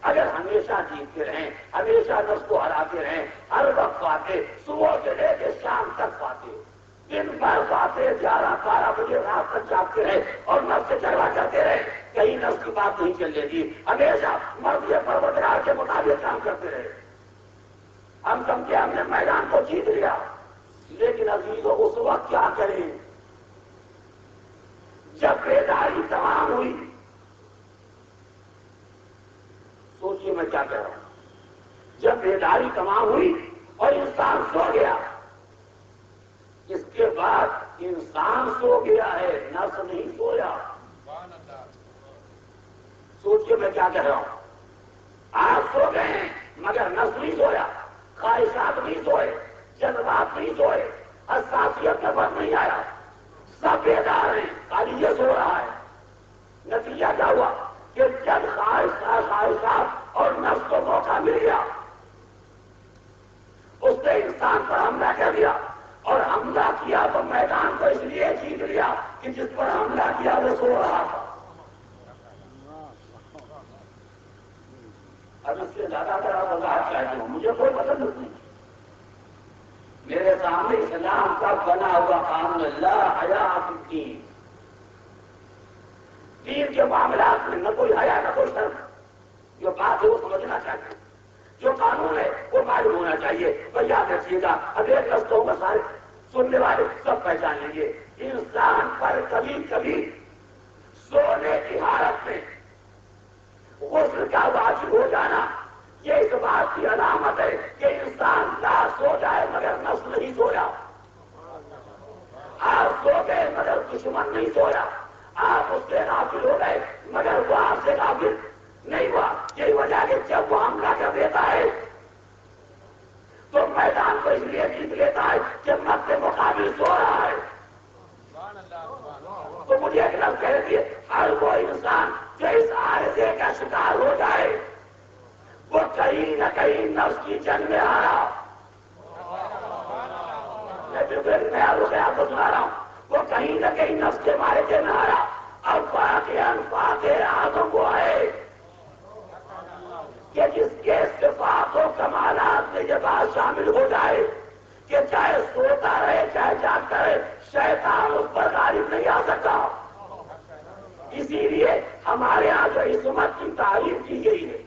اگر ہمیشہ جیتتے رہیں، ہمیشہ نفس کو ہراتے رہیں، ہر وقت پاتے، صبح سے لے کے شام تک پاتے، دن بھر پاتے، 11-12 بجے رات تک جاگتے رہے اور نفس سے جھگڑا کرتے رہے، کہیں نفس کی بات نہیں چلنے دی، ہمیشہ مرضی پروردگار کے مطابق کام کرتے رہے۔ ہم سمجھے ہم نے میدان کو جیت لیا، لیکن عزیزوں اس وقت کیا کریں جب بیداری تمام ہوئی؟ سوچیے میں کیا کہہ رہا ہوں۔ جب بیداری تمام ہوئی اور انسان سو گیا، اس کے بعد انسان سو گیا ہے، نفس نہیں سویا۔ سوچیے میں کیا کہہ رہا ہوں۔ آپ سو گئے ہیں مگر نفس نہیں سویا، خواہشات نہیں سوئے، جذبات نہیں سوئے، حساسیت کا فرق نہیں آیا، سب بیدار ہیں، خالی یہ سو رہا ہے۔ نتیجہ کیا ہوا کہ جب خواہشات اور نفس کو موقع مل گیا، اس نے انسان پر حملہ کر دیا، اور حملہ کیا تو میدان کو اس لیے جیت لیا کہ جس پر حملہ کیا وہ سو رہا تھا۔ اب اس سے زیادہ بڑا وضاحت چاہتا ہوں، مجھے کوئی پسند نہیں۔ میرے سامنے اسلام کا بنا ہوا قانون اللہ حیاء فی الدین، دین کے معاملات میں نہ کوئی حیا نہ کوئی شرم، جو بات ہے وہ سمجھنا چاہیے، جو قانون ہے وہ معلوم ہونا چاہیے۔ تو یاد رکھیے گا، اب ایک لفظ ہوگا سارے سننے والے سب پہچان لیں گے، انسان پر کبھی کبھی سونے کی حالت میں غسل کا واجب ہو جانا یہ اس بات کی علامت ہے کہ انسان لا سو جائے مگر نفس نہیں سویا۔ آپ سو گئے مگر دشمن نہیں سویا، آپ اس سے غافل ہو گئے مگر وہ آپ سے غافل نہیں ہوا۔ یہی وجہ کہ جب وہ حملہ کر دیتا ہے تو میدان کو اس لیے جیت لیتا ہے کہ نفس کے مقابل سو رہا ہے۔ تو مجھے ایک لفظ کہہ دیے، ہر وہ انسان جو اس عارضے کا شکار ہو جائے وہ کہیں نہ کہیں نفس کی جنگ میں آ رہا۔ میں پھر نیا رخیہ کو سنا رہا ہوں، وہ کہیں نہ کہیں نفس کے مارے کے نہ آ رہا۔ اب باقی انفاق اعظم کو ہے کہ جس کے صفات و کمالات میں یہ بات شامل ہو جائے کہ چاہے سوتا رہے چاہے جاگتا رہے شیطان اس پر غالب نہیں آ سکتا۔ اسی لیے ہمارے یہاں جو عصمت کی تعریف کی گئی ہے،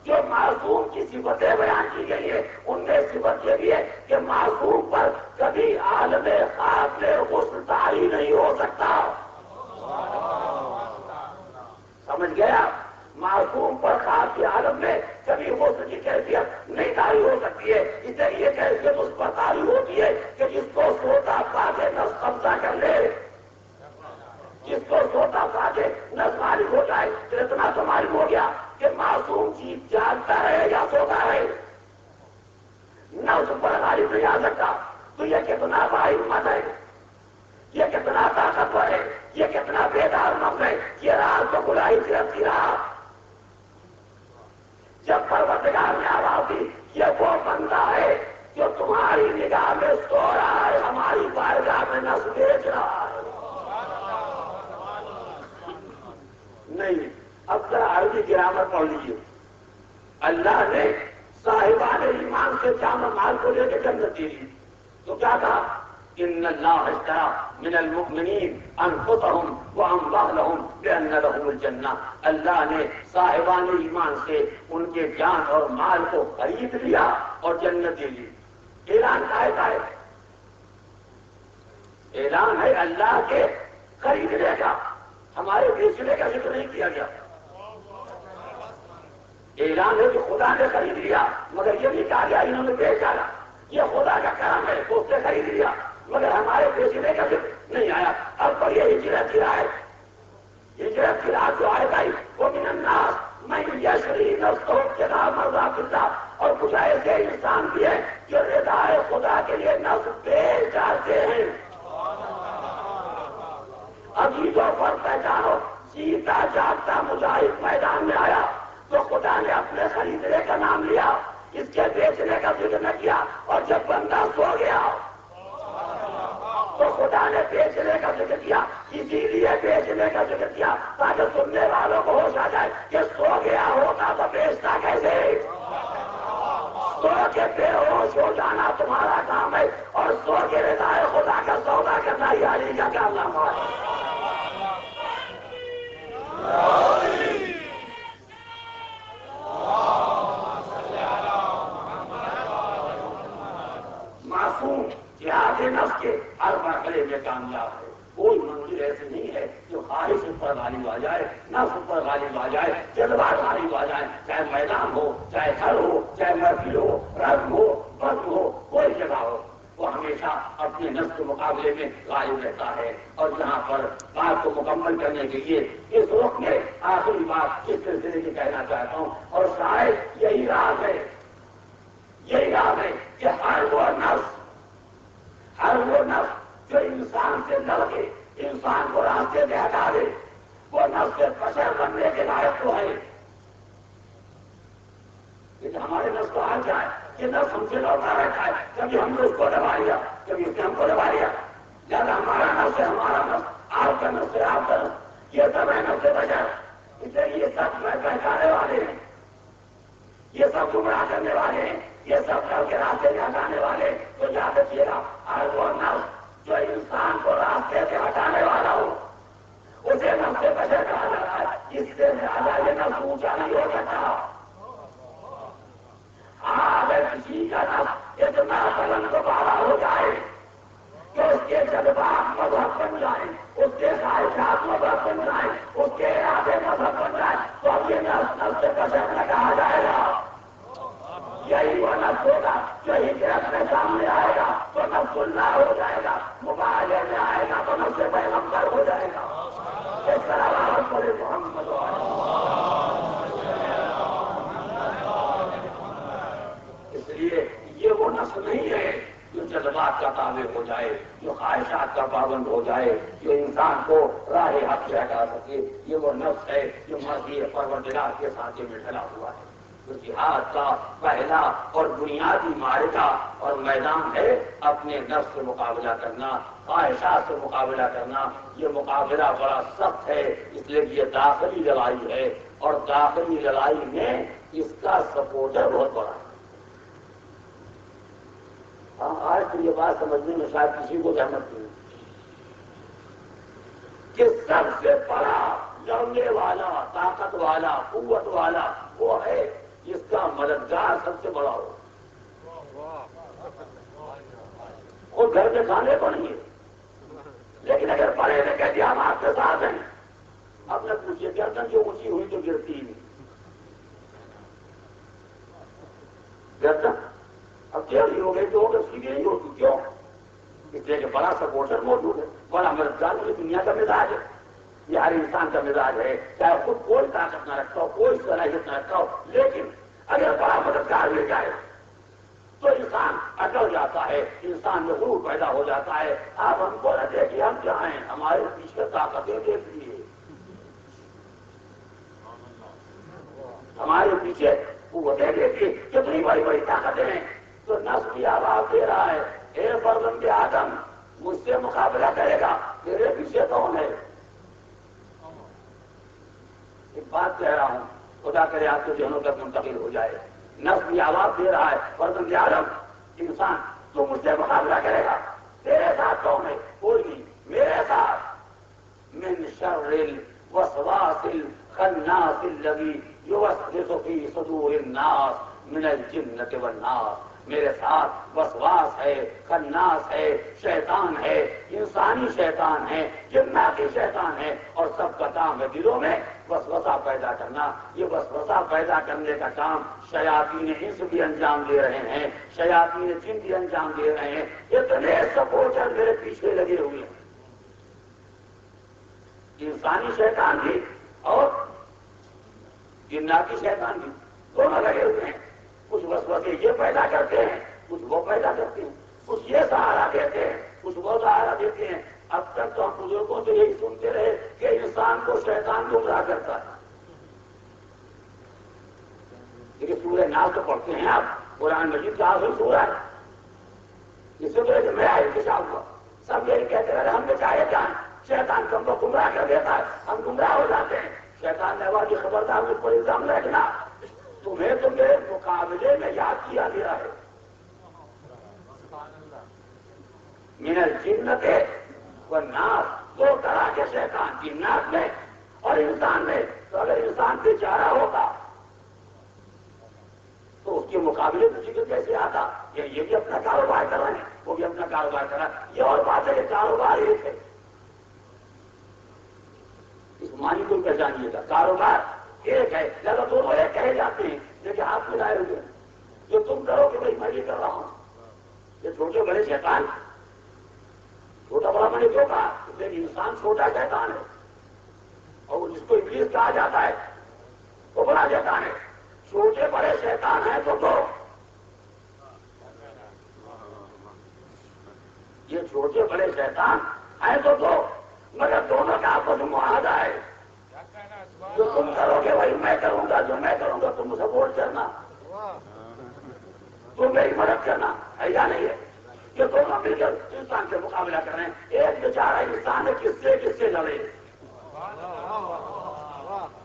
جو معصوم کی صفتیں بیان کی گئی ہے، ان میں صفت یہ بھی ہے کہ معصوم پر کبھی عالم خواب میں غسل طاری نہیں ہو سکتا۔ سمجھ گیا؟ معصوم پر خواب کے عالم میں کبھی غسل کی کیفیت نہیں طاری ہو سکتی ہے۔ اس سے یہ کیفیت اس پر طاری ہوتی ہے کہ جس کو سوتا پا کے نفس قبضہ کر لے، جس کو سوتا پا کے نفس غالب ہو جائے۔ تو اتنا تو معلوم ہو گیا کہ معصوم چیز جاگتا ہے یا سوتا ہے نفس پر غالب نہیں آ سکتا۔ تو یہ کتنا بڑا ہمت ہے، یہ کتنا طاقتور ہے، یہ کتنا بیدار نفس ہے۔ یہ رات کو بلائی گرفتی رہا، جب پروردگار نے آواز دی یہ وہ بندہ ہے جو تمہاری نگاہ میں سو رہا ہے، ہماری بارگاہ میں نفس بیچ رہا ہے۔ نہیں، اب ذرا عربی گرامر پڑھ لیجیے۔ اللہ نے صاحبان ایمان سے جامع مال کو لے کے جنت دی دی تو کیا کہا؟ ان اللہ اشترى من المؤمنین انفسهم واموالهم بان لهم الجنہ۔ اللہ نے صاحبان ایمان سے ان کے جان اور مال کو خرید لیا اور جنت دے دی۔ اعلان کا ہے، اعلان ہے اللہ کے خریدنے کا، ہمارے بیچنے کا ذکر نہیں کیا گیا۔ اعلان ہے کہ خدا نے خرید لیا، مگر یہ بھی کہا گیا انہوں نے بیچا، یہ خدا کا کرم ہے تو اس نے خرید لیا، مگر ہمارے بیچنے کا ذکر نہیں آیا۔ اب پر یہ ہجرت کی رائے، ہجرت کی رات جو آئے گئی وہ من الناس من یشری نفسہ ابتغاء مرضات اللہ، اور کچھ ایسے انسان بھی ہیں جو رضا خدا کے لیے نفس بیچ جاتے ہیں۔ ابھی جو فرق پہچانو، جیتا جاگتا مجاہد میدان میں آیا تو خدا نے اپنے خریدنے کا نام لیا، اس کے بیچنے کا ذکر نہ کیا، اور جب بندہ سو گیا تو خدا نے بیچنے کا ذکر کیا، اسی لیے بیچنے کا ذکر کیا تاکہ سننے والوں کو ہوش آ جائے کہ سو کے بے ہوش ہو جانا تمہارا کام ہے، اور سو کے رضا خدا کا سودا کرنا یہ علی کا کام ہے۔ معصوم جہاد نفس کے ہر مرحلے میں کامیاب ہے۔ کوئی منزل ایسی نہیں ہے جو خواہش اس پر غالب آ جائے، نفس پر غالب آ جائے، جذبات غالب آ جائے، چاہے میدان ہو، چاہے گھر ہو، چاہے محفل ہو، رنگ ہو، بد ہو، کوئی جگہ ہو، وہ ہمیشہ اپنے نفس کے مقابلے میں غالب رہتا ہے۔ اور یہاں پر بات کو مکمل کرنے کے لیے اس وقت میں آخری بات اس سلسلے کی کہنا چاہتا ہوں، اور شاید یہی راز ہے کہ ہر وہ نفس جو انسان سے لڑ کے انسان کو راستے سے ہٹا دے، وہ نفس سے بشر بننے کے لائق تو ہے۔ لیکن ہمارے نفس کو حال کیا ہے کہ نفس ہم سے لوٹا رہتا ہے، کبھی ہم نے اس کو دبا لیا، کبھی اس نے ہم کو دبا لیا۔ لہٰذا ہمارا نفس ہے ہمارا نفس، آپ کا نفس ہے آپ کا نفس، یہ سب ہے نفس بشر۔ اس لیے یہ سب بہکانے والے ہیں، یہ سب گمراہ کرنے والے ہیں، یہ سب کر کے راستے سے ہٹانے والے۔ تو یاد رکھیے گا، ہر وہ نفس جو انسان کو راستے سے ہٹانے والا ہو اسے نفس بشر کہا جاتا ہے۔ اس سے زیادہ یہ نفس اونچا نہیں ہو سکتا۔ اگر کسی کا نفس اتنا بلند و بالا ہو جائے کہ اس کے جذبات مذہب بن جائیں، اس کے خواہشات مذہب بن جائیں، اس کے ارادے مذہب بن جائیں، تو اب یہ نفس بشر نہ کہا جائے گا۔ یہی وہ نفس ہوگا جو ہجرت میں سامنے آئے گا تو نفس اللہ ہو جائے گا، مباہلے میں آئے گا تو نفس پیغمبر ہو جائے گا۔ اس طرح محمد اس لیے یہ وہ نفس نہیں ہے جو جذبات کا تابع ہو جائے، جو خواہشات کا پابند ہو جائے، جو انسان کو راہ حق سے ہٹا سکے۔ یہ وہ نفس ہے جو مرضی پروردگار کے ساتھ میں ڈھلا ہوا ہے۔ تو جہاد کا پہلا اور بنیادی معرکہ اور میدان ہے اپنے نفس سے مقابلہ کرنا، خواہشات سے مقابلہ کرنا۔ یہ مقابلہ بڑا سخت ہے، اس لیے یہ داخلی لڑائی ہے، اور داخلی لڑائی میں اس کا سپورٹر بہت بڑا ہے۔ آج تو یہ بات سمجھنے میں شاید کسی کو زحمت نہیں کہ سب سے بڑا لڑنے والا، طاقت والا، قوت والا وہ ہے جس کا مددگار سب سے بڑا ہو۔ وہ گھر کے کھانے کو نہیں ہے، لیکن اگر پڑھے لکھے کہ ہم آپ کے ساتھ ہیں، اب نہ پوچھیے گردن جو اونچی ہوئی تو گرتی ہی نہیں۔ گردن اب کیا نہیں ہو گئی تو سیدھی نہیں ہوتی، کیوں؟ اس لیے کہ بڑا سپورٹر موجود ہے، بڑا مددگار پوری دنیا کا مزاج ہے، یہ ہر انسان کا مزاج ہے، چاہے خود کوئی طاقت نہ رکھتا ہو، کوئی صلاحیت نہ رکھتا ہو، لیکن اگر بڑا مددگار مل جائے تو انسان اٹل جاتا ہے، انسان میں غرور پیدا ہو جاتا ہے۔ آپ ہم کو نہ دیکھیے ہم کیا ہیں، ہمارے پیچھے طاقتیں دیکھ لیے، ہمارے پیچھے قوتیں دیکھیے، کتنی بڑی بڑی طاقتیں ہیں۔ تو نفس کی آواز دے رہا ہے، اے فرزند آدم، مجھ سے مقابلہ کرے گا، تیرے پیچھے کون ہے؟ ایک بات کہہ رہا ہوں، خدا کرے آپ کے ذہنوں تک منتقل ہو جائے۔ نفس کی آواز دے رہا ہے، فرزند آدم، انسان تو مجھ سے مقابلہ کرے گا، تیرے ساتھ کون ہے؟ کوئی نہیں، میرے ساتھ من شر الوسواس الخناس الذی یوسوس فی صدور الناس من الجنۃ والناس۔ میرے ساتھ وسواس ہے، خناس ہے، شیطان ہے، انسانی شیطان ہے، جناتی شیطان ہے، اور سب کا کام ہے دلوں میں وسوسہ پیدا کرنا۔ یہ وسوسہ پیدا کرنے کا کام شیاطین انس بھی انجام دے رہے ہیں، شیاطین جن بھی انجام دے رہے ہیں۔ اتنے سپورٹر میرے پیچھے لگے ہوئے ہیں، انسانی شیطان بھی اور جناتی شیطان بھی، دونوں لگے ہوئے ہیں۔ کچھ وسوسے یہ پیدا کرتے ہیں، کچھ وہ پیدا کرتے ہیں، کچھ یہ سہارا دیتے ہیں، کچھ وہ سہارا دیتے ہیں۔ اب تک تو ہم بزرگوں سے یہی سنتے رہے کہ انسان کو شیطان گمراہ کرتا ہے، لیکن سورہ ناس تو پڑھتے ہیں آپ، قرآن مجید کا آخری سورہ ہے، اس سے تو میں انتشار ہوا، سب یہی کہتے رہے ہم نے چاہے جائیں، شیطان ہم کو گمراہ کر دیتا ہے، ہم گمراہ ہو جاتے ہیں۔ شیطان نے خبردار مجھ پر الزام رکھنا، تمہیں تو میرے مقابلے میں یاد کیا گیا ہے، من الجنت والناس، دو طرح کے شیطان، جنات میں اور انسان میں. تو اگر انسان بیچارہ ہوتا تو اس کے مقابلے میں ذکر کیسے آتا؟ یہ بھی اپنا کاروبار کر رہے ہیں، وہ بھی اپنا کاروبار کر رہا ہے. یہ اور بات ہے کہ کاروبار ایک ہے، اس معنی کو پہچانیے گا. کاروبار ایک ہے، لہٰذا دونوں ایک کہے جاتے ہیں، لیکن ہاتھ میں لائے ہوئے جو تم کرو کہ بھائی میں یہ کر رہا ہوں. یہ چھوٹے بڑے شیطان، چھوٹا بڑا میں نے کیوں کہا؟ لیکن انسان چھوٹا شیطان ہے اور جس کو ابلیس کہا جاتا ہے وہ بڑا شیطان ہے. چھوٹے بڑے شیطان ہیں تو دو، یہ چھوٹے بڑے شیطان ہیں تو دو، مگر دونوں کا آپس میں معاہدہ ہے. جو تم کرو گے وہی میں کروں گا، جو میں کروں گا تم سپورٹ کرنا، تم میری مدد کرنا، ہے یا نہیں ہے؟ یہ دونوں مل کر انسان سے مقابلہ کر رہے ہیں. ایک بیچارہ انسان ہے، کس سے لڑے؟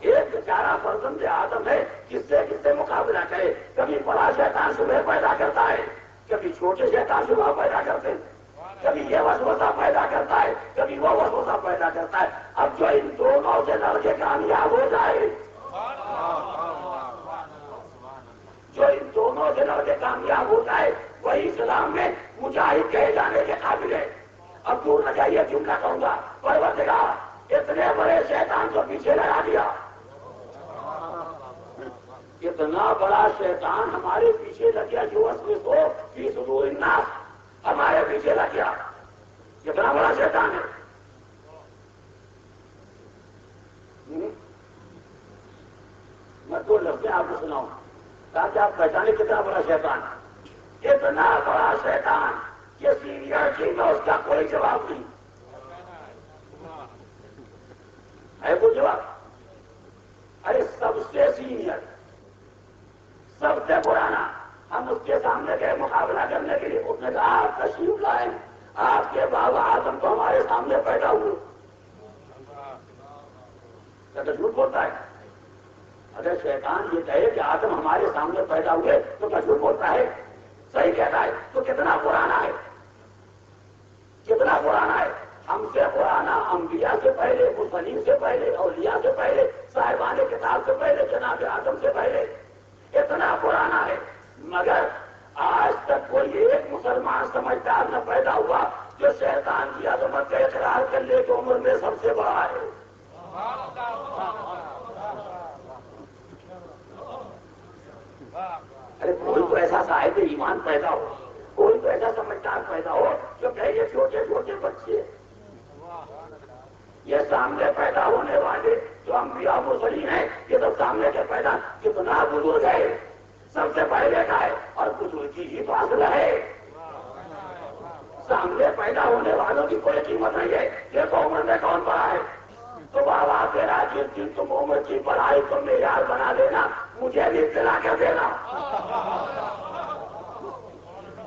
ایک بیچارہ فرزند آدم ہے، کس سے مقابلہ کرے؟ کبھی بڑا شیطان صبح پیدا کرتا ہے، کبھی چھوٹے شیطان صبح پیدا کرتے ہیں، کبھی یہ وسوسہ پیدا کرتا ہے، کبھی وہ وسوسہ پیدا کرتا ہے. اب جو ان دونوں سے لڑ کے کامیاب ہو جائے، جو ان دونوں سے لڑ کے کامیاب ہو جائے وہی اسلام میں مجاہد کہے جانے کے قابل ہے. اب دور نہ جائیے، جملہ کہوں گا، پروردگار اتنے بڑے شیطان کو پیچھے لگا دیا، اتنا بڑا شیطان ہمارے پیچھے لگ گیا، جو فی صدور الناس، ہمارے پیچھے لگ گیا. کتنا بڑا شیطان ہے. میں دو لفظ آپ کو سناؤں تاکہ آپ پہچانے کتنا بڑا شیطان. اتنا بڑا شیطان کہ سینئر ٹیم میں اس کا کوئی جواب نہیں ہے. کوئی جواب؟ ارے سب سے سینئر، سب سے پرانا، ہم اس کے سامنے گئے مقابلہ کرنے کے لیے. اس نے کہا آپ تشریف لائیں، آپ کے بابا آدم تو ہمارے سامنے پیدا ہوئے. کیا جھوٹ بولتا ہے؟ اگر شیطان یہ کہے کہ آدم ہمارے سامنے پیدا ہوئے تو کیا جھوٹ بولتا ہے؟ صحیح کہتا ہے. تو کتنا پرانا ہے، کتنا پرانا ہے. ہم سے پرانا، انبیاء سے پہلے، مرسلین سے پہلے، اولیاء سے پہلے، صاحبان کتاب سے پہلے، جناب آدم سے پہلے، اتنا پرانا ہے. مگر آج تک کوئی ایک مسلمان سمجھدار نہ پیدا ہوا جو شیطان کی عظمت کا اقرار کر لے کہ عمر میں سب سے بڑا ہے. ارے کوئی تو ایسا صاحب ایمان پیدا ہو، کوئی تو ایسا سمجھدار پیدا ہو جو کہ یہ چھوٹے چھوٹے بچے، یہ سامنے پیدا ہونے والے جو انبیاء مرسلین ہیں، یہ تو سامنے کے پیدا کتنا بزرگ ہے، سب سے پہلے کا ہے اور بزرگی ہی فاصلہ ہے. سامنے پیدا ہونے والوں کی کوئی قیمت نہیں ہے. دیکھو عمر میں کون بڑا ہے، تو بابا تیرا جس دن تم عمر کی بڑائی کو معیار بنا دینا، مجھے بھی اطلاع کر دینا،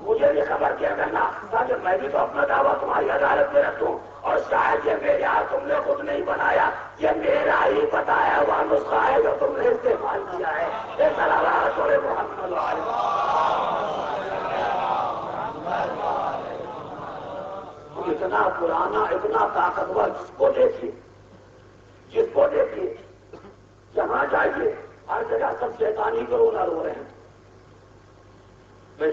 مجھے بھی خبر کیا کرنا، تاکہ میں بھی تو اپنا دعویٰ تمہاری عدالت میں رکھوں. اور شاید یہ میرے ہاتھ تم نے خود نہیں بنایا، یہ میرا ہی بتایا ہوا نسخہ ہے جو تم نے استعمال کیا ہے. یہ صلوات اور محمد اتنا پرانا، اتنا طاقتور، جس کو دیکھیے، جس کو دیکھیے، جہاں جائیے ہر جگہ سب شیطانی کو رونا رو رہے ہیں.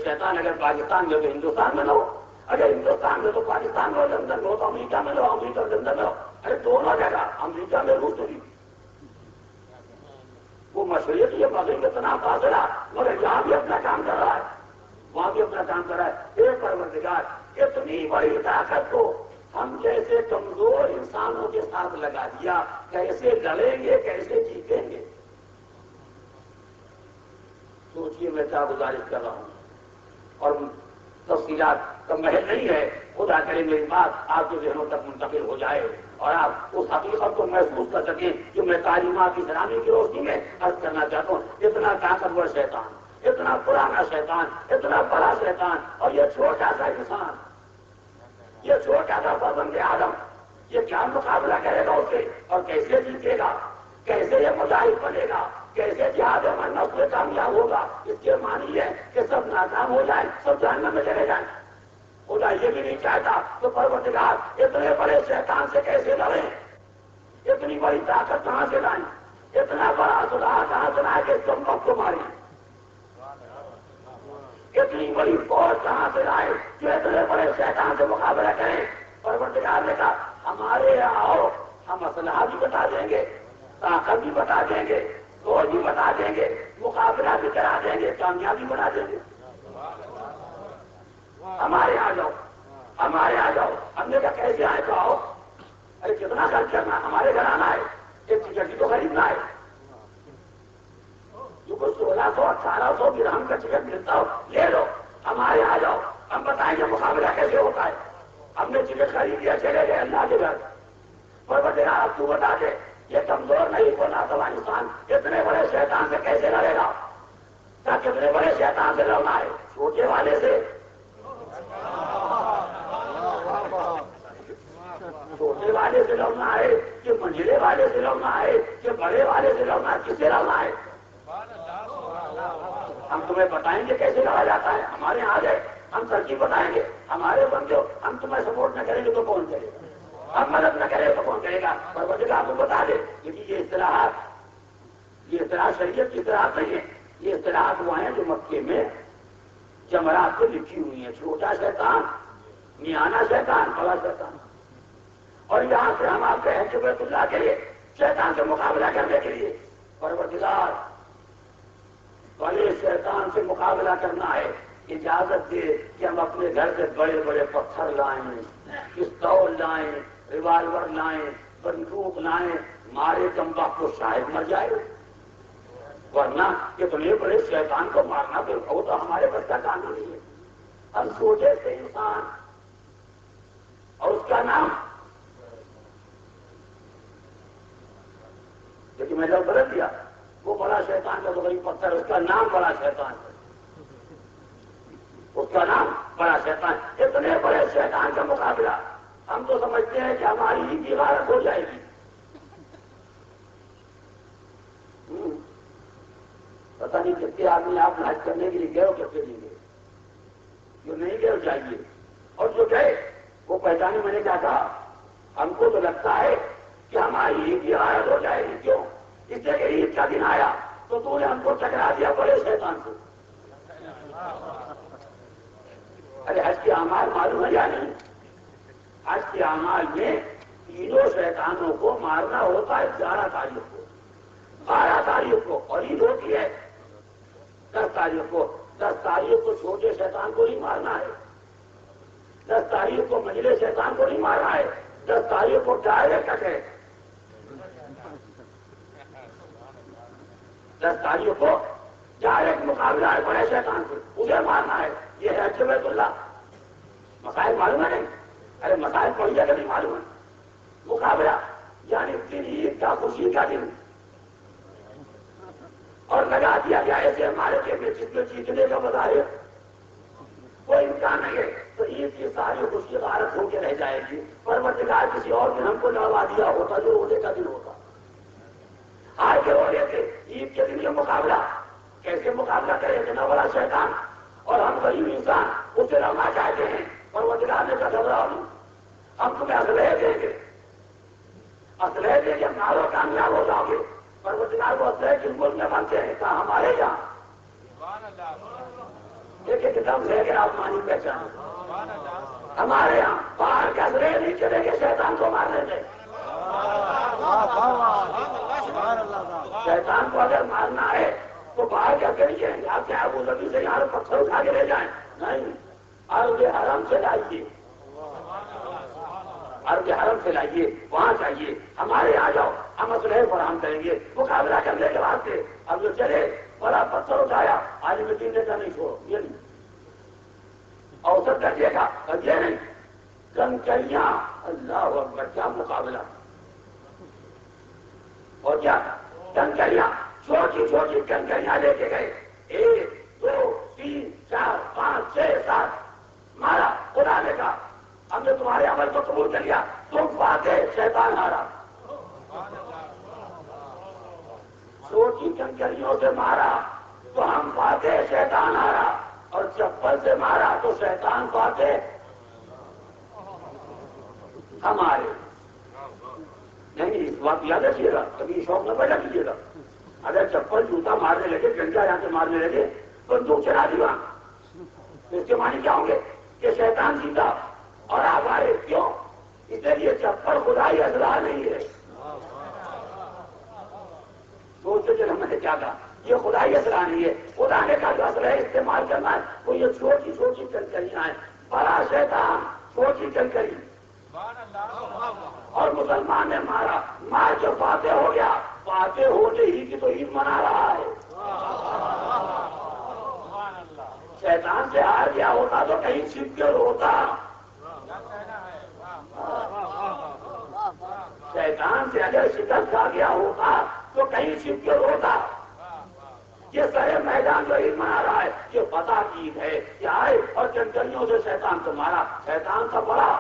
شیطان اگر پاکستان میں ہو تو ہندوستان میں نہ ہو، اگر ہندوستان میں تو پاکستان میں ہو، لندن میں ہو تو امریکہ میں نہ ہو، امریکہ لندن میں ہو. ارے دونوں جگہ، امریکہ میں روس ہوئی، وہ مشرق یہ مغرب اتنا فاصلہ، مگر یہاں بھی اپنا کام کر رہا ہے، وہاں بھی اپنا کام کر رہا ہے. ایک پروردگار اتنی بڑی طاقت کو ہم جیسے کمزور انسانوں کے ساتھ لگا دیا، کیسے لڑیں گے، کیسے جیتیں گے؟ سوچیے میں کیا گزارش کر رہا ہوں، اور تفصیلات کا محل نہیں ہے. خدا کرے میری بات آپ کے ذہنوں تک منتقل ہو جائے اور آپ اس حقیقت کو محسوس کر سکیں جو میں تعلیمات اسلامی کی روشنی میں عرض کرنا چاہتا ہوں. اتنا طاقتور شیطان، اتنا پرانا شیطان، اتنا بڑا شیطان، اور یہ چھوٹا سا انسان، یہ چھوٹا سا فرزند آدم، یہ کیا مقابلہ کرے گا اس سے، اور کیسے جیتے گا، کیسے یہ مجاہد بنے گا، کیسے جہاد میں نفس کامیاب ہوگا؟ اس کے معنی ہے کہ سب ناکام ہو جائیں، سب جہنم میں چلے جائیں. خدا یہ بھی نہیں چاہتا تو پروردگار اتنے بڑے شیطان سے کیسے لڑیں، اتنی بڑی طاقت کہاں سے لائیں، اتنا بڑا سلاح کہاں سے لائے کہ چمبک کو ماری، اتنی بڑی فوج کہاں سے لائے جو اتنے بڑے شیطان سے مقابلہ کریں۔ پروردگار نے کہا ہمارے یہاں آؤ، ہم اسلحہ بھی بتا دیں گے، طاقت بھی بتا دیں گے، فوج بھی بتا دیں گے، مقابلہ بھی کرا دیں گے، کامیابی بنا دیں گے۔ ہمارے آ جاؤ، ہمارے آ جاؤ۔ ہم نے کہا کیسے آئے تو آؤ، ارے کتنا خرچ کرنا، ہمارے گھر آنا ہے، ایک ٹکٹ تو خریدنا ہے، جو کچھ 1600-1800 درہم کا ٹکٹ ملتا ہو لے لو، ہمارے آ جاؤ، ہم بتائیں گے مقابلہ کیسے ہوتا ہے۔ ہم نے ٹکٹ خرید لیا، چلے گئے اللہ کے گھر۔ پروردگار اب تو بتا دے یہ کمزور نہیں ہونا تو انسان اتنے بڑے شیطان سے کیسے لڑے گا؟ کیا کتنے بڑے شیطان سے لڑنا ہے؟ چھوٹے والے سے، چھوٹے والے سے لڑنا ہے کہ منجلے والے سے لڑنا ہے کہ بڑے والے سے لڑنا ہے؟ کس سے لڑنا ہے؟ ہم تمہیں بتائیں گے کیسے لڑا جاتا ہے، ہمارے یہاں آ جائے، ہم ترکیب بتائیں گے، ہمارے بندے ہو، ہم تمہیں سپورٹ نہ کریں گے تو کون کرے گا، ہم مدد نہ کرے تو کون کرے گا؟ پروردگار کو بتا دے کیونکہ یہ اصطلاحات شریعت کی اصطلاحات نہیں ہے، یہ اصطلاحات وہ ہیں جو مکے میں جمرات کو لکھی ہوئی ہیں، چھوٹا شیطان، میانہ شیطان، بڑا شیطان۔ اور یہاں سے ہم آپ کہیں کہ بیت اللہ کے لیے شیطان سے مقابلہ کرنے کے لیے پروردگار بڑے شیطان سے مقابلہ کرنا ہے، اجازت دے کہ ہم اپنے گھر سے بڑے بڑے پتھر لائیں، پستول لائیں، ریوالور لائیں، بندوق لائیں، مارے چمبا کو شاید مر جائے، ورنہ اتنے بڑے شیطان کو مارنا وہ تو ہمارے بس کا کام نہیں ہے۔ ہم سوچے تھے انسان اور اس کا نام، لیکن میں جب بدل دیا وہ بڑا شیطان کا تو بڑی پتھر، اس کا نام بڑا شیطان ہے، اس کا نام بڑا شیطان۔ اتنے بڑے شیطان کا مقابلہ ہم تو سمجھتے ہیں کہ ہماری ہی کی غارت ہو جائے گی۔ پتہ نہیں کتنے آدمی آپ ناچ کرنے کے لیے گئے ہو، کتنے نہیں گئے، جو نہیں گئے چاہیے، اور جو گئے وہ پہچانے۔ میں نے کیا کہا، ہم کو تو لگتا ہے کہ ہماری عید کی غارت ہو جائے گی، کیوں؟ اس لیے کہ عید کا دن آیا تو نے ہم کو ٹکرا دیا بڑے شیطان سے۔ ارے حج کے اعمال معلوم ہے یا نہیں؟ حج کے اعمال میں تینوں شیطانوں کو مارنا ہوتا ہے 11 تاریخ کو، 12 تاریخ کو، اور عید ہوتی ہے 10 تاریخ کو۔ 10 تاریخ کو چھوٹے شیطان کو نہیں مارنا ہے، 10 تاریخ کو منجلے شیطان کو نہیں مارنا ہے، 10 تاریخ کو ڈائریکٹ ہے، 10 تاریخ کو ڈائریکٹ مقابلہ ہے بڑے شیطان سے، اسے مارنا ہے۔ یہ ہے حج بیت اللہ۔ مسائل معلوم ہے نہیں؟ ارے مسائل پڑھیے کہ نہیں معلوم ہے؟ مقابلہ یعنی دن عید کا، خوشی کا دن، اور لگا دیا گیا ایسے ہمارے میں جس میں جیتنے کا بظاہر کوئی امکان نہیں ہے، تو عید کی ساری خوشی غارت ہو کے رہ جائے گی۔ پروردگار کسی اور دن ہم کو لڑوا دیا ہوتا جو روزے کا دن ہوتا، ہار کے رو رہے تھے، عید کے دن یہ مقابلہ کیسے مقابلہ کرے اتنا بڑا شیطان، اور ہم غریب انسان اسے لڑنا چاہتے ہیں۔ پروردگار نے کہا گھبراؤ نہیں، ہم تمہیں اسلحے دیں گے، اسلحے دیں گے، مارو کامیاب ہو جاؤ گے۔ پروردگار کو اسلحے کس ملک میں بنتے ہیں؟ کہا ہمارے یہاں۔ ایک ایک دم لے کے آسمانی پہچان، ہمارے یہاں باہر کے اسلحے نہیں چلیں گے شیطان کو مارنے میں۔ شیطان کو اگر مارنا ہے تو باہر کیا کریے، آپ کے ابو ظبی سے یہاں پتھر اٹھا کے لے جائیں، نہیں، عرض حرم سے لائیے، عرض حرم سے لائیے، وہاں چاہیے، ہمارے آ جاؤ، ہم اسلحے فراہم کریں گے مقابلہ کرنے کے واسطے۔ اب جو چلے بڑا پتھر اٹھایا، عالم دین نے کہا نہیں چھوڑو، یہ نہیں، اوسط درجے کا یہ نہیں، کنکریاں، اللہ اکبر، کیا مقابلہ، اور کیا کنکریاں، چھوٹی چھوٹی کنکریاں لے کے گئے، 1 2 3 4 5 6 7 مارا۔ خدا نے کہا ہم نے تمہارے عمل کو قبول کر لیا، تم فاتح، شیطان ہارا۔ چھوٹی کنکریوں سے مارا تو ہم فاتح، شیطان ہارا، اور چپل سے مارا تو شیطان فاتح، ہمارے نہیں، اس بات یاد رکھیے گا، کبھی شوق نہ پیدا کیجیے گا. اگر چپل جوتا مارنے لگے، ڈنڈا یہاں سے مارنے لگے، بندوق چلا دی وہاں، اس کے معنی کیا ہوں گے کہ شیطان جیتا اور آپ آئے. کیوں؟ اس لیے چپل خدائی اسلحہ نہیں ہے. سوچتے چلو میں نے کیا کہا، یہ خدائی اسلحہ نہیں ہے. خدا نے کہا جو اسلحہ استعمال کرنا ہے وہ یہ چھوٹی چھوٹی کنکریاں ہیں. بڑا شیطان چھوٹی کنکری، اور مسلمان نے مارا، مار کے فاتح ہو گیا. فاتح ہونے ہی کی تو عید منا رہا ہے. شیطان سے ہار گیا ہوتا تو کہیں چھپ کے روتا. شیطان سے اگر شکست کھا گیا ہوتا تو کہیں چھپ کے روتا. یہ سارے میدان جو عید منا رہا ہے یہ فتح کی عید ہے. یہ آئے اور کنکریوں سے شیطان کو مارا. شیطان کا بڑا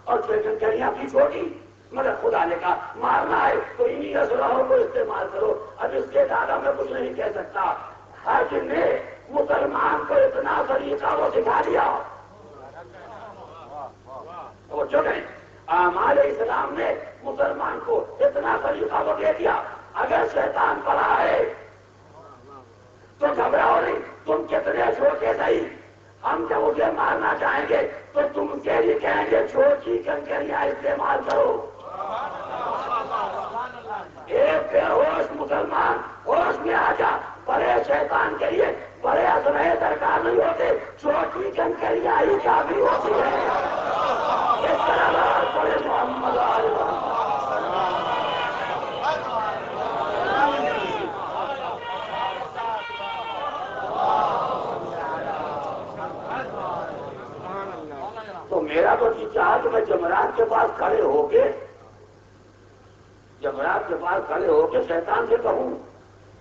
اور کنکریاں بھی چھوٹی، مگر خدا نے کہا مارنا ہے تو انہیں اسلحوں کو استعمال کرو. اب اس کے زیادہ میں کچھ نہیں کہہ سکتا. حاکم نے مسلمان کو اتنا طریقہ وہ سکھا دیا. وہ جو نہیں، اعمال اسلام نے مسلمان کو اتنا طریقہ وہ دے دیا. اگر شیطان پڑا ہے تو گھبراؤ نہیں. تم کتنے چھوٹے صحیح، ہم جب اسے مارنا چاہیں گے تو تم کے لیے کہیں گے چھوٹی کنکریاں استعمال کرو. ایک بے ہوش مسلمان ہوش میں آ جا. بڑے شیطان کے لیے بڑے اسلحے درکار نہیں ہوتے، چھوٹی کنکریاں ہی کافی ہوتی ہیں. اس طرح بڑے محمد تو میرا تو یہ چاہا کہ میں جمعرات کے پاس کھڑے ہو کے شیطان سے کہوں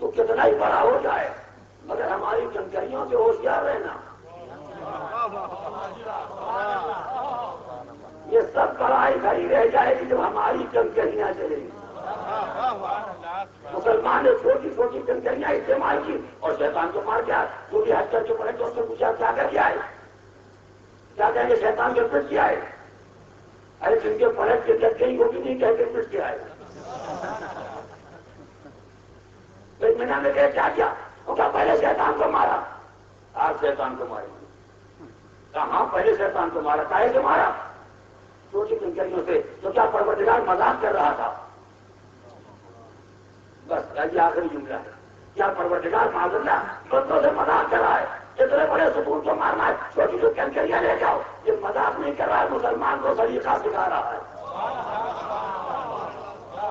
تو کتنا ہی بڑا ہو جائے، مگر ہماری کنکریوں سے ہوشیار رہنا. یہ سب بڑائی کھڑی رہ جائے گی جب ہماری کنکریاں چلیں گی. مسلمان نے چھوٹی چھوٹی کنکریاں استعمال کی اور شیطان کو مار گیا. جو بھی حج کر کے پڑے تو اس نے پوچھا کیا کر کے آئے؟ کیا کہیں گے شیطان کے پٹ کیا ہے. ارے جن کے پلٹ کے جب گئی وہ بھی نہیں کہہ کے پٹ کیا ہے. میں نے کہا کیا وہ کہا پہلے شیطان کو مارا. آپ شیطان کو مارے؟ کہاں پہلے شیطان کو مارا. کاہے سے مارا؟ چھوٹی کنکریوں سے. تو کیا پروردگار مذاق کر رہا تھا؟ بس یہ آخری جملہ ہے. کیا پروردگار معذاللہ بندوں سے مذاق کر رہا ہے؟ اتنے بڑے ستون کو مارنا ہے، چھوٹی چھوٹی کنکریاں لے جاؤ. یہ مذاق نہیں کر رہا ہے، مسلمان کو طریقہ سکھا رہا ہے.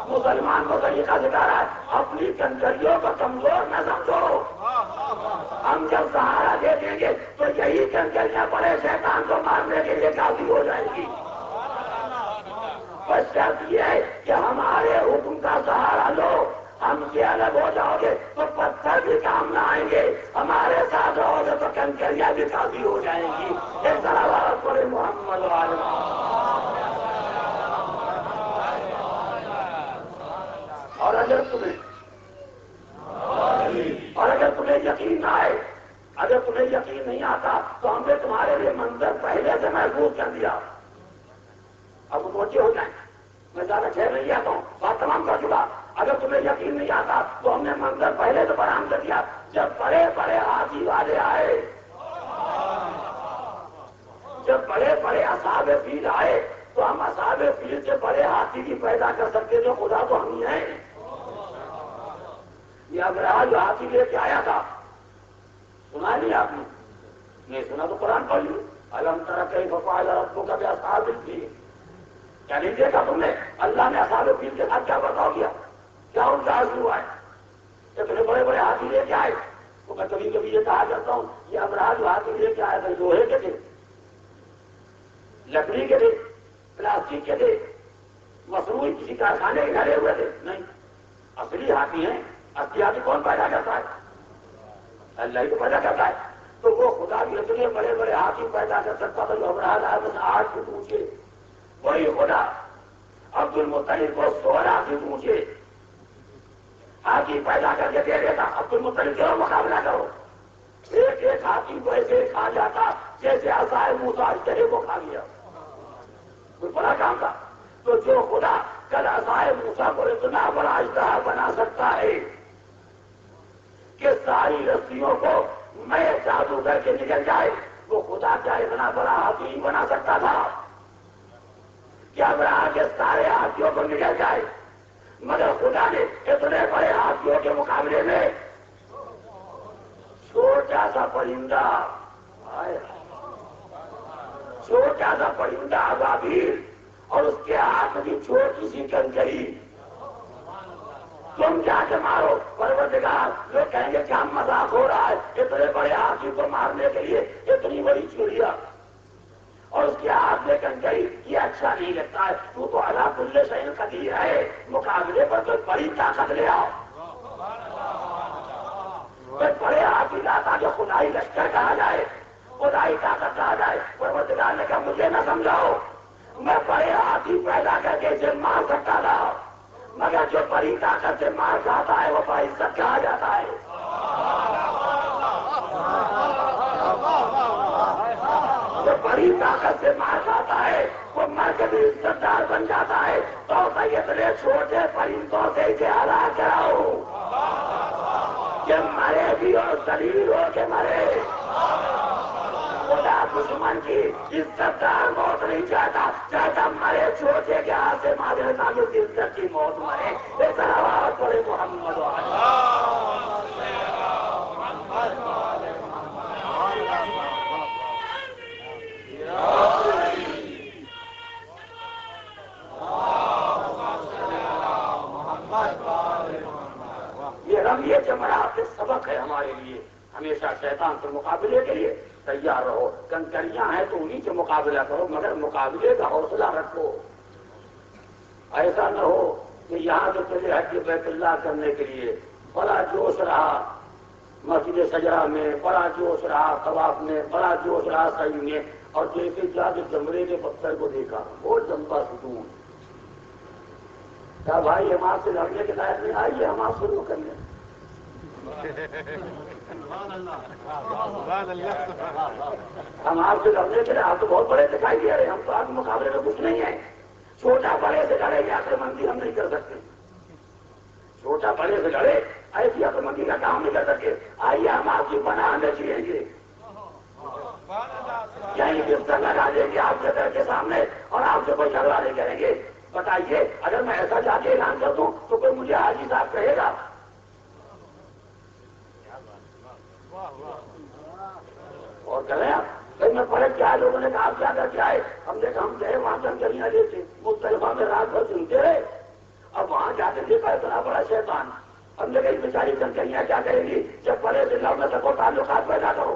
مسلمان کو طریقہ سکھا رہا ہے. اپنی کنکریوں کو کمزور نہ سمجھو. ہم جب سہارا دے دیں گے تو یہی کنکریاں بڑے شیطان کو مارنے کے لیے کافی ہو جائے گی. بس شرط یہ ہے کہ ہمارے حکم کا سہارا لو. ہم سے الگ ہو جاؤ گے تو پتھر بھی کام نہ آئیں گے. ہمارے ساتھ رہو گے تو کنکریاں بھی کافی ہو جائیں گی. ایک طرح پورے محمد اور اگر تمہیں یقین نہ آئے، اگر تمہیں یقین نہیں آتا تو ہم نے تمہارے لیے منظر پہلے سے محفوظ کر دیا. اب پہنچے ہو جائیں، میں زیادہ ٹھہر نہیں آتا ہوں، بات تمام کر چکا. اگر تمہیں یقین نہیں آتا تو ہم نے منظر پہلے سے برآمد کر دیا. جب بڑے بڑے ہاتھی والے آئے، جب بڑے بڑے اصحاب فیل آئے تو ہم اصحاب فیل سے بڑے ہاتھی بھی پیدا کر سکتے جو خدا تو ہم ہی ہیں. یہ ابراہ جو ہاتھی لے کے آیا تھا، سنا نہیں آپ نے؟ نہیں سنا تو قرآن پڑھ لی. الم تر کیف فعل ربک باصحاب الفیل. کیا نہیں دیکھا تم نے اللہ نے اصحاب فیل کے ساتھ کیا برتاؤ کیا، کیا ان کا حاصل ہوا ہے؟ اتنے بڑے بڑے ہاتھی لے کے آئے. تو میں کبھی کبھی یہ کہا کرتا ہوں یہ ابراہ جو ہاتھی لے کے آئے تھے لوہے کے تھے، لکڑی کے تھے، پلاسٹک کے تھے، مصنوعی کسی کارخانے کے ڈھلے ہوئے تھے؟ نہیں، اصلی ہاتھی ہیں. اصلی ہاتھی کون پیدا کرتا ہے؟ اللہ ہی تو پیدا کرتا ہے. تو وہ خدا بھی اتنے بڑے بڑے ہاتھی پیدا کر سکتا تھا جو ابراہ آدم 8 فٹ اونچے. وہی خدا عبد المطلب کو 16 فٹ اونچے ہاتھی پیدا کر کے دے دیتا. عبد المطلب کیوں مقابلہ کرو؟ ایک ایک ہاتھی کو ایسے کھا جاتا جیسے عصائے موسیٰ اشترے کو کھا گیا. کوئی بڑا کام تھا. تو جو خدا کل عصائے موسیٰ کو اتنا بڑا اژدہا بنا سکتا ہے کہ ساری رسیوں کو میں جادو کر کے نکل جائے، وہ خدا کیا اتنا بڑا ہاتھی نہیں بنا سکتا تھا؟ کیا بڑا کہ سارے ہاتھیوں کو نکل جائے؟ مگر خدا نے اتنے بڑے ہاتھیوں کے مقابلے میں چھوٹا سا پرندہ، چھوٹا سا پرندہ ابابیل، اور اس کے ہاتھ کی چھوٹی سی کنکری، تم جا کے مارو پروردگار، لوگ کہیں گے کیا مذاق ہو رہا ہے، اتنے بڑے ہاتھی کو مارنے کے لیے اتنی بڑی چڑیا اور اس کے ہاتھ میں کنکری، یہ اچھا نہیں لگتا ہے، تو علی کل شیء قدیر ہے، مقابلے پر تو بڑی طاقت لے آؤ، بڑے ہاتھی لاتا جو خدائی لشکر کہا جائے، خدائی طاقت کہا جائے۔ پروردگار نے کہا مجھے نہ سمجھاؤ، میں بڑے ہاتھی پیدا کر کے اسے مار سکتا تھا، مگر جو بڑی طاقت سے مار جاتا ہے وہ بڑی عزت کہا جاتا ہے۔ جو بڑی طاقت سے مار جاتا ہے وہ مر کے بھی عزت دار بن جاتا ہے۔ تو اتنے چھوٹے پرندوں سے اسے ہلاک کراؤ کہ مرے بھی اور ذلیل ہو کے مرے۔ خدا دشمن کی عزت دار موت نہیں چاہتا، چاہتا مرے چھوٹے کے ہاتھ سے مارے تاکہ اس کی عزت کی موت مرے۔ ایک آواز پڑے محمد یہ رمیے جمعرات سبق ہے ہمارے لیے، ہمیشہ شیطان سے مقابلے کے لیے تیار رہو۔ کنکریاں ہیں تو انہیں سے مقابلہ کرو، مگر مقابلے کا حوصلہ رکھو۔ ایسا نہ ہو کہ یہاں تو چلے حج بیت اللہ کرنے کے لیے بڑا جوش رہا، مسجد سجرہ میں بڑا جوش رہا، طواف میں بڑا جوش رہا، سعی میں، اور جیسے جا کے جمرے کے پتھر کو دیکھا بہت لمبا ستون، کہا بھائی ہم آپ سے لڑنے کے لائق نہیں، آئیے ہم آپ شروع کر لیں۔ ہم آپ سے لڑنے کے لیے، آپ تو بہت بڑے دکھائی دے رہے ہیں، ہم تو آپ کے مقابلے میں کچھ نہیں ہیں، چھوٹا بڑے سے لڑے گی عقل مندی ہم نہیں کر سکتے، چھوٹا بڑے سے لڑے ایسی عقل مندی کا کام نہیں کر سکتے، آئیے ہم آپ کی پناہ میں جیئیں گے، یہیں بستر لگا دیں گے آپ کے گھر کے سامنے اور آپ سے کوئی جھگڑا نہیں کریں گے۔ بتائیے اگر میں ایسا جا کے اعلان کر دوں تو کوئی مجھے حاجی صاحب کہے گا؟ اور کریں آپ میں پڑھے کیا لوگوں نے کہا آپ کیا کر کے آئے، ہم نے کہا ہم گئے وہاں کنکریاں لیتے مختلفہ میں رات بھر سنتے رہے، اب وہاں جا کے دیکھا اتنا بڑا شیطان، ہم نے کہی بیچاری کنکریاں کیا کریں گی، جب بڑے سے لڑ نہ سکو تعلقات پیدا کرو۔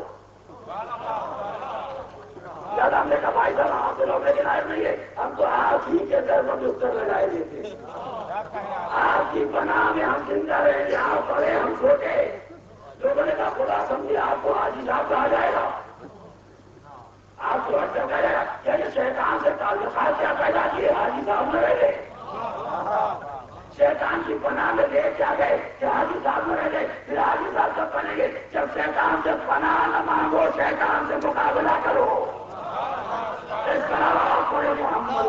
زیادہ ہم نے کہا بھائی صاحب آپ سے لوٹنے کے لائق نہیں ہے، ہم تو آپ ہی کے در پر بستر لگائے دیتے، آپ کی پناہ میں ہم زندہ رہیں گے، آپ بڑے ہم چھوٹے۔ لوگوں نے کہا خدا سمجھے آپ کو حاجی صاحب کہا جائے گا، آپ کو اچھا کہا جائے گا، کیا شیطان سے تعلقات کیا پیدا کیے حاجی صاحب نہ رہے، شیطان کی پناہ میں لے کے آ گئے کہ حاجی صاحب نہ رہے، پھر حاجی صاحب کب بنے گے؟ جب شیطان سے پناہ نہ مانگو، شیطان سے مقابلہ کرو۔ اس طرح پورے محمد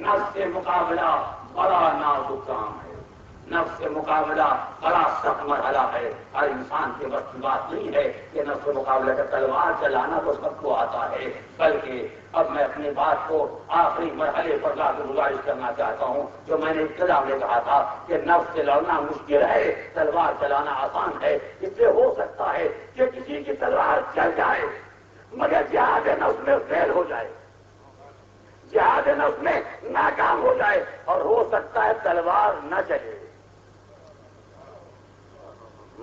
نفس سے مقابلہ بڑا نازک کام ہے، نفس سے مقابلہ بڑا سخت مرحلہ ہے، ہر انسان کے بس کی بات نہیں ہے کہ نفس سے مقابلہ کا تلوار چلانا تو سب کو آتا ہے، بلکہ اب میں اپنی بات کو آخری مرحلے پر لا کے گزارش کرنا چاہتا ہوں۔ جو میں نے ابتدا میں کہا تھا کہ نفس سے لڑنا مشکل ہے، تلوار چلانا آسان ہے، اس سے ہو سکتا ہے کہ کسی کی تلوار چل جائے مگر جہاد نفس میں فیل ہو جائے، جہاد نفس میں ناکام ہو جائے، اور ہو سکتا ہے تلوار نہ چلے،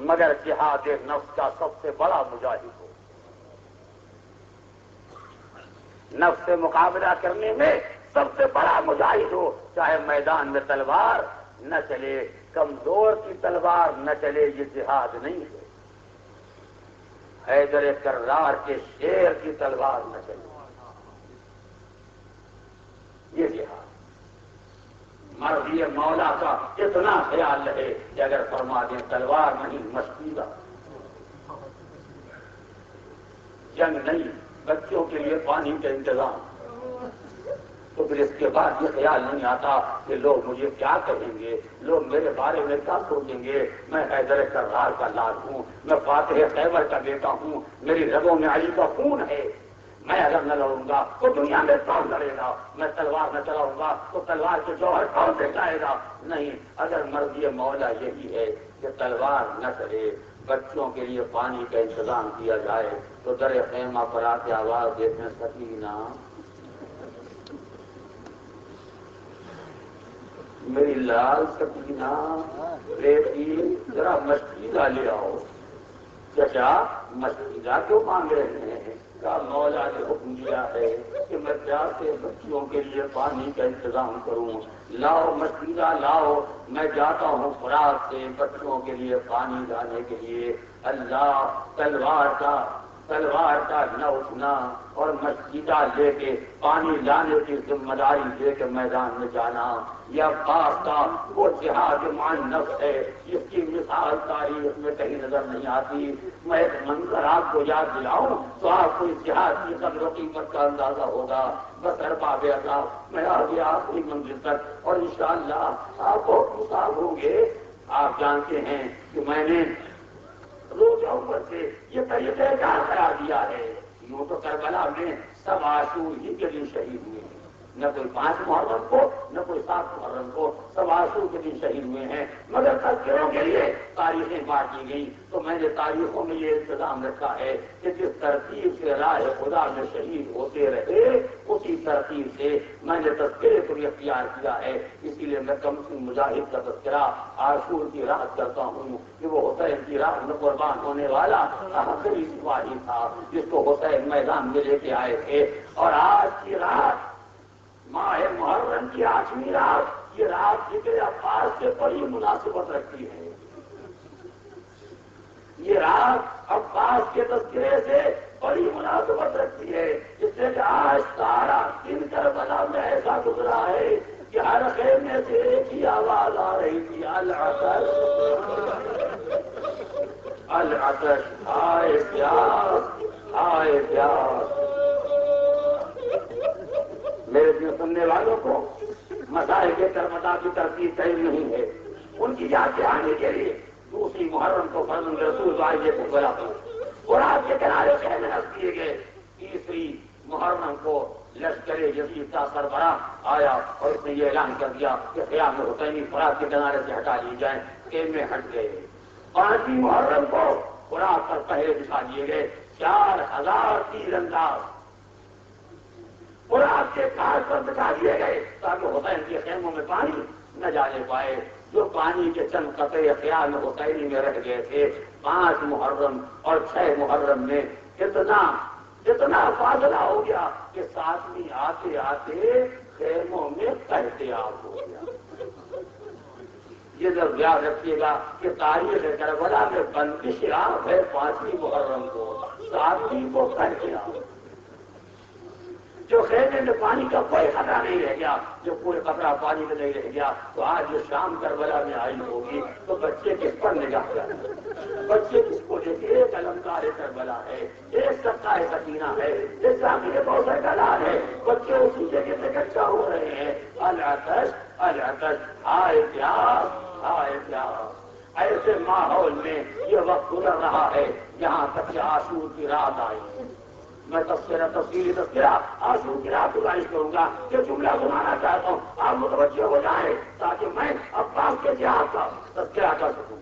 مگر جہاد نفس کا سب سے بڑا مجاہد ہو، نفس سے مقابلہ کرنے میں سب سے بڑا مجاہد ہو، چاہے میدان میں تلوار نہ چلے، کمزور کی تلوار نہ چلے، یہ جہاد نہیں ہے، حیدر کرار کے شیر کی تلوار نہ چلے، یہ جہاد۔ مرضی مولا کا اتنا خیال رہے کہ اگر فرما دیں تلوار نہیں مشکوزہ، جنگ نہیں، بچوں کے لیے پانی کا انتظام۔ تو پھر اس کے بعد یہ خیال نہیں آتا کہ لوگ مجھے کیا کہیں گے، لوگ میرے بارے میں کیا سوچیں گے۔ میں حیدر کرار کا لال ہوں، میں فاتح خیبر کا بیٹا ہوں، میری رگوں میں علی کا خون ہے۔ میں اگر نہ لڑوں گا تو دنیا میں کون لڑے گا؟ میں تلوار نہ چلاؤں گا تو تلوار کے جوہر کون سے جائے گا؟ نہیں، اگر مرضی مولا یہی ہے کہ تلوار نہ چلے، بچوں کے لیے پانی کا انتظام کیا جائے، تو در خیمہ پر آ کے آواز دیتے ہیں سکینہ میری لال سکینہ بیٹی ذرا مشکیزہ لے آؤ۔ چچا مشکیزہ کیوں مانگ رہے ہیں؟ کہا مولا نے حکم دیا ہے کہ میں پیاسے بچوں کے لیے پانی کا انتظام کروں، لاؤ مشکیزہ لاؤ۔ میں جاتا ہوں فرات سے بچوں کے لیے پانی لانے کے لیے۔ اللہ تلوار کا نہ اٹھنا اور مشکیزہ لے کے پانی لانے کی ذمہ داری لے کے میدان میں جانا، یا باپ کا وہ جہاد معنف ہے جس کی مثال تاریخ میں کہیں نظر نہیں آتی۔ میں ایک منظر آپ کو یاد دلاؤں تو آپ کو اس جہاد کی قدر و قیمت کا اندازہ ہوگا۔ بس ارباب عطا میں آ گیا آخری منزل تک، اور انشاءاللہ آپ بہت مصاب ہوں گے۔ آپ جانتے ہیں کہ میں نے روز اوپر سے یہ طریقہ کار قرار دیا ہے۔ یوں تو کربلا میں سب عاشور ہی کے دن شہید ہوئے ہیں، نہ کوئی 5 محرم کو نہ کوئی 7 محرم کو، سب عاشور کے دن شہید ہوئے ہیں۔ مگر تذکروں کے لیے تاریخیں بانٹ دی گئی، تو میں نے تاریخوں میں یہ انتظام رکھا ہے کہ جس ترتیب سے راہ خدا میں شہید ہوتے رہے اسی ترتیب سے میں نے تذکرے کو بھی اختیار کیا ہے۔ اسی لیے میں کم سن مجاہد کا تذکرہ عاشور کی راحت کرتا ہوں کہ وہ حسین کی راہ میں قربان ہونے والا آخری سپاہی تھا جس کو حسین میدان میں لے کے آئے تھے۔ اور آج کی رات ماہ محرم کی 8ویں رات، یہ رات ذکر عباس سے بڑی مناسبت رکھتی ہے۔ یہ رات عباس کے تذکرے سے بڑی مناسبت رکھتی ہے، اس لیے کہ آج سارا دن کربلا میں ایسا گزرا ہے کہ ہر خیمے سے ایک ہی آواز آ رہی تھی، العطش العطش، آئے پیاس آئے پیاس۔ میرے دن سننے والوں کو مسائل کے کربلا کی ترتیب صحیح نہیں ہے، ان کی یاد دہانی کے لیے دوسری محرم کو فرزند رسول آئیے کو بلا اور آپ کے کنارے خیمے نصب کیے گئے۔ تیسری محرم کو لشکر یزید کا سربراہ آیا اور اس نے یہ اعلان کر دیا کہ خیام حسینی فرات کے کنارے سے ہٹا لی جائیں، خیمے ہٹ گئے۔ 5ویں محرم کو فرات پر پہرے بچھا دیے گئے، 4000 تیر انداز اور آپ کے کار پر بچا دیے گئے تاکہ حسین کے خیموں میں پانی نہ جانے پائے۔ جو پانی کے چند قطرے خیال حسینی میں رہ گئے تھے، 5 محرم اور 6 محرم میں اتنا فاصلہ ہو گیا کہ 7ویں آتے آتے خیموں میں احتیاط ہو گیا۔ یہ جب یاد رکھیے گا کہ تاریخ کربلا میں بندش آپ ہے 5ویں محرم کو، 7ویں کو احتیاط۔ جو خیمے میں پانی کا کوئی خطرہ نہیں رہ گیا، جو کوئی خطرہ پانی میں نہیں رہ گیا، تو آج جو شام کربلا میں آئی ہوگی تو بچے کس پر نگاہ کریں؟ بچے کس کو دیکھیں؟ ایک علمدار کربلا ہے، ایک سکہ سکینہ ہے، ایک ساقی کوثر کا لال ہے، بچے اسی جگہ سے اکٹھا ہو رہے ہیں۔ العطش العطش، آئے پیاس آئے پیاس۔ ایسے ماحول میں یہ وقت گزر رہا ہے یہاں تک کہ عاشور کی رات آئی۔ میں تفصیلی تذکرہ عاشور کی رات گزارش کروں گا کہ جملہ گھمانا چاہتا ہوں، آپ متوجہ ہو جائیں تاکہ میں عباس کے جہاد کا تذکرہ کر سکوں۔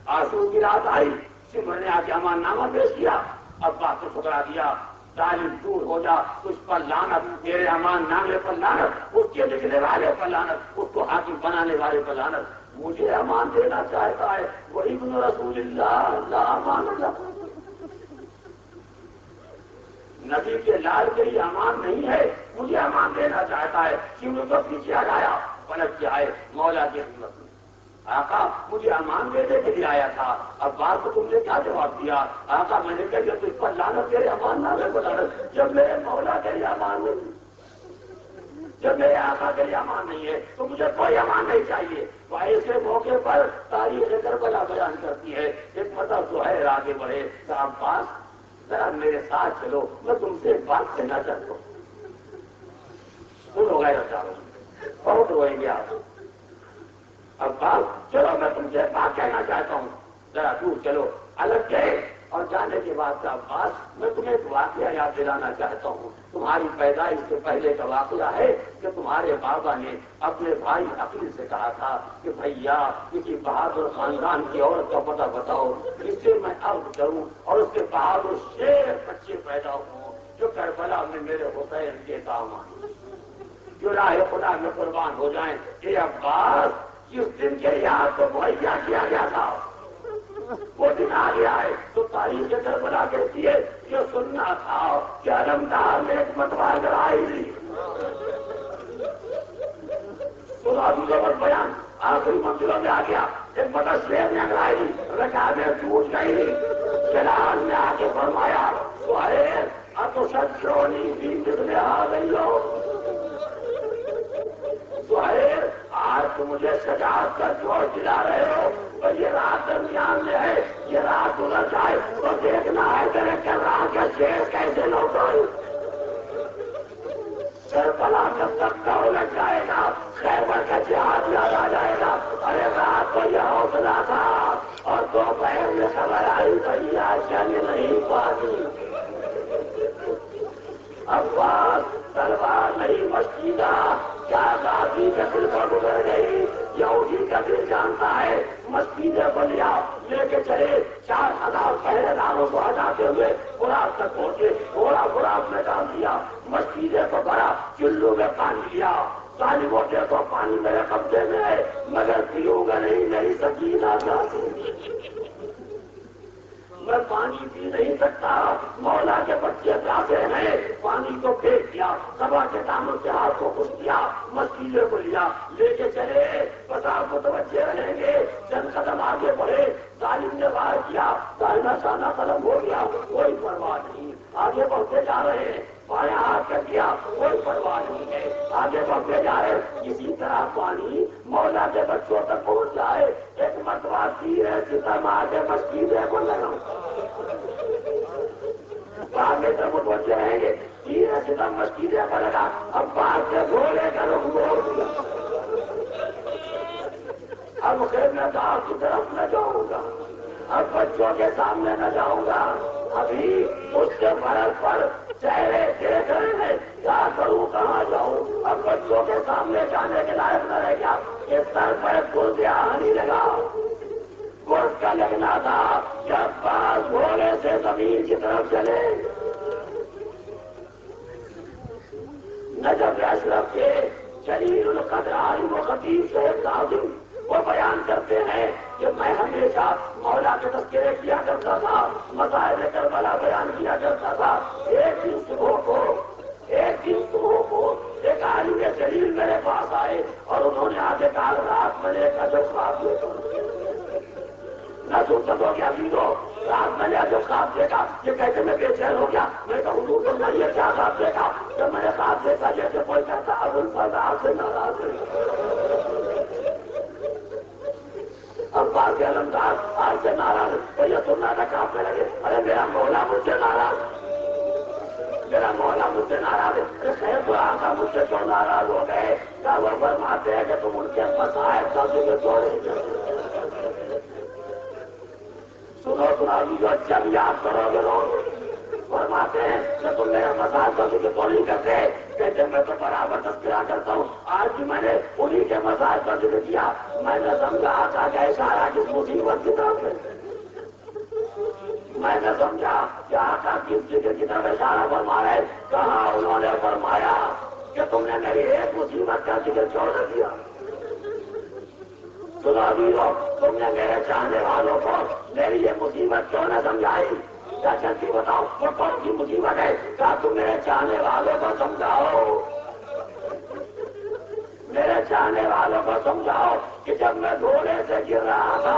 عاشور کی رات آئی، سمر نے آ کے امان نامہ پیش کیا، عباس کو ٹھکرا دیا، ظالم دور ہو جا، اس پر لعنت، میرے امان نامے پر لعنت، اس کے لکھنے والے پر لعنت، اس کو حاکم بنانے والے پر لعنت۔ مجھے امان دینا چاہتا ہے وہ ابن رسول اللہ، لا امان اللہ، نبی کے لال کے لیے امان نہیں ہے، مجھے امان دینا چاہتا ہے۔ کیوں تو پیچھے آیا، پلٹ کے آئے مولا کی خدمت میں، آقا مجھے امان دینے کے لیے آیا تھا، اب بات کو تم نے کیا جواب دیا؟ آقا میں نے کہا تو اس پر لعنت، تیرے امان نامے کو لعنت، جب میرے مولا کے لیے امان نہیں، جب میرے آقا کے لیے امان نہیں ہے تو مجھے کوئی امان نہیں چاہیے۔ وہ ایسے موقع پر تاریخ کربلا بیان کرتی ہے، ایک مطلب جو ہے آگے بڑھے کہ عباس ذرا میرے ساتھ چلو، میں تم سے ایک بات کہنا چاہتا ہوں. سنو غیرت دارو، بہت روئیں گے آپ. عباس چلو میں تم سے ایک بات کہنا چاہتا ہوں، ذرا دور چلو. الگ گئے اور جانے کے بعد عباس میں تمہیں ایک واقعہ یاد دلانا چاہتا ہوں. تمہاری پیدائش سے پہلے کا واقعہ ہے کہ تمہارے بابا نے اپنے بھائی عقیل سے کہا تھا کہ بھیا کسی بہادر خاندان کی عورت کا پتہ بتاؤ جس سے میں عرض کروں اور اس کے بہادر شیر بچے پیدا ہوں جو کربلا میں میرے حسین کے کام آئے، جو راہ خدا میں قربان ہو جائیں. یہ عباس جس دن کے یاد کو مہیا کیا گیا تھا وہ دن آ گیا ہے. تو تاریخ کربلا کہتی ہے یہ سننا تھا کہ علمدار نے ایک متوار کرائی تھی. تو ابھی بیان آخری منزلوں میں آ گیا. ایک مدرسے نے اگرائی رکھا میں ٹوٹ گئی. جلال نے آ کے فرمایا سہیل اب تو شرونی بھی کتنے آ گئی ہو. سہیل آج تم مجھے شجاعت کا جوڑ دلا رہے ہو اور یہ رات درمیان میں ہے، یہ رات گزر جائے تو دیکھنا ہے تیرے کرا کا شیر کیسے لوٹائے. کربلا جب تک کا الٹ جائے گا خیبر کا جہاد یاد آ جائے گا. ارے رات کو یہ حوصلہ تھا اور دوپہر میں خبر آئی بھیا جنگ نہیں پاتی. عباس تلوار نہیں مسجدہ کیا غازی کا دل پر گزر گئی. یہودی کا دل جانتا ہے مسجدیں بلیا لے کے چلے 4000 پہرے داروں کو ہٹاتے ہوئے فرات تک پہنچے. تھوڑا فرات میں ڈال دیا، مسجدیں کو بھرا، چلو میں پانی لیا. ساری موٹے تو پانی میرے قبضے میں ہے مگر پیوں گا نہیں، میری سکینہ جاتی. میں پانی پی نہیں سکتا. مولا کے بچے پیاسے ہیں. پانی کو پھینک دیا، سبا کے دامن سے ہاتھ کو کچھ دیا، مسیلے کو لیا، لے کے چلے. بتا متوجہ رہیں گے. چند قدم آگے بڑھے، ظالم نے وار کیا، دائنا شانہ قلم ہو گیا، کوئی پرواہ نہیں. آگے بڑھتے جا رہے ہیں، بائیں ہاتھ کر دیا، کوئی پرواہ نہیں ہے. آگے بڑھتے جا رہے، اسی طرح پانی مولا کے بچوں تک پہنچ جائے. ایک مرتبہ تیر ہے ستم آگے مسجدیں کو لگا. آگے سے متوجہ رہیں گے، تیر ہے ستم مسجدیں کو لگا. اب بات سے بولے کا رخ موڑ دیا. اب خیمے دار کی طرف نہ جاؤں گا، اب بچوں کے سامنے نہ جاؤں گا. ابھی اس کے مرض پر چہرے دیکھ رہے ہیں، کیا کروں کہاں جاؤں. اب بچوں کے سامنے جانے کے لائق نہ رہ گیا. اس سر پر گردے آنے لگا. گرد کا لگنا تھا جب پاس گھوڑے سے زمین کی طرف چلے. نجف اشرف کے جلیل القدر عالم و خطیب شیخ کاظم وہ بیان کرتے ہیں کہ میں ہمیشہ مولا کے تذکرے کیا کرتا تھا، مسائل کربلا بیان کیا کرتا تھا. ایک دن صبح کو ایک عالم جلیل میرے پاس آئے اور انہوں نے آگے کہا رات میں نے عجب خواب دیکھا. نہ سن سکو کیا سیدھو، رات میں نے عجب خواب دیکھا. یہ کہتے میں بے چین ہو گیا. میں کہوں حضور تم نے یہ کیا خواب دیکھا؟ جب میں نے خواب دیکھا جیسے کوئی کہتا ابو الفضل سے ناراض ہے. اب بار کے علمدار آج سے ناراض تو یہ سننا تھا کافنے لگے. ارے میرا مولا مجھ سے ناراض، میرا مولا مجھ سے ناراض ہے. خیر تو آقا مجھ سے کیوں ناراض ہو گئے؟ کیا وہ فرماتے ہیں کہ تم ان کے مسائل کا ذکر چھوڑے گے. سنا جو جب یاد کرو گے لوگ فرماتے ہیں کہ تم میرا مسائل کا ذکر تو نہیں کرتے. کہتے میں تو برابر تذکرہ کرتا ہوں. آج بھی میں نے انہی کے مسائل کا ذکر کیا. میں نے سمجھا آقا کا اشارہ کس مصیبت کی طرف ہے. میں نے سمجھا کہ آقا کس ذکر کی طرف اشارہ فرما رہے. کہاں انہوں نے فرمایا کہ تم نے میری ایک مصیبت کا ذکر چھوڑ دیا. سنا بھی لو، تم نے میرے چاہنے والوں کو میری یہ مصیبت کیوں نہ سمجھائی؟ کیا جلدی بتاؤ وہ کون سی مصیبت ہے؟ کیا تم میرے چاہنے والوں کو سمجھاؤ، میرے چاہنے والوں کو سمجھاؤ کہ جب میں گھوڑے سے گر رہا تھا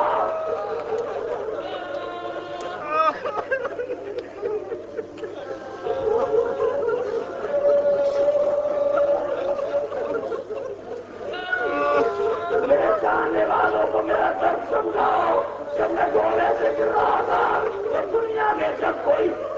میرے چاہنے والوں کو میرا درد سمجھاؤ. جب میں گھوڑے سے گر رہا تھا تو دنیا میں جب کوئی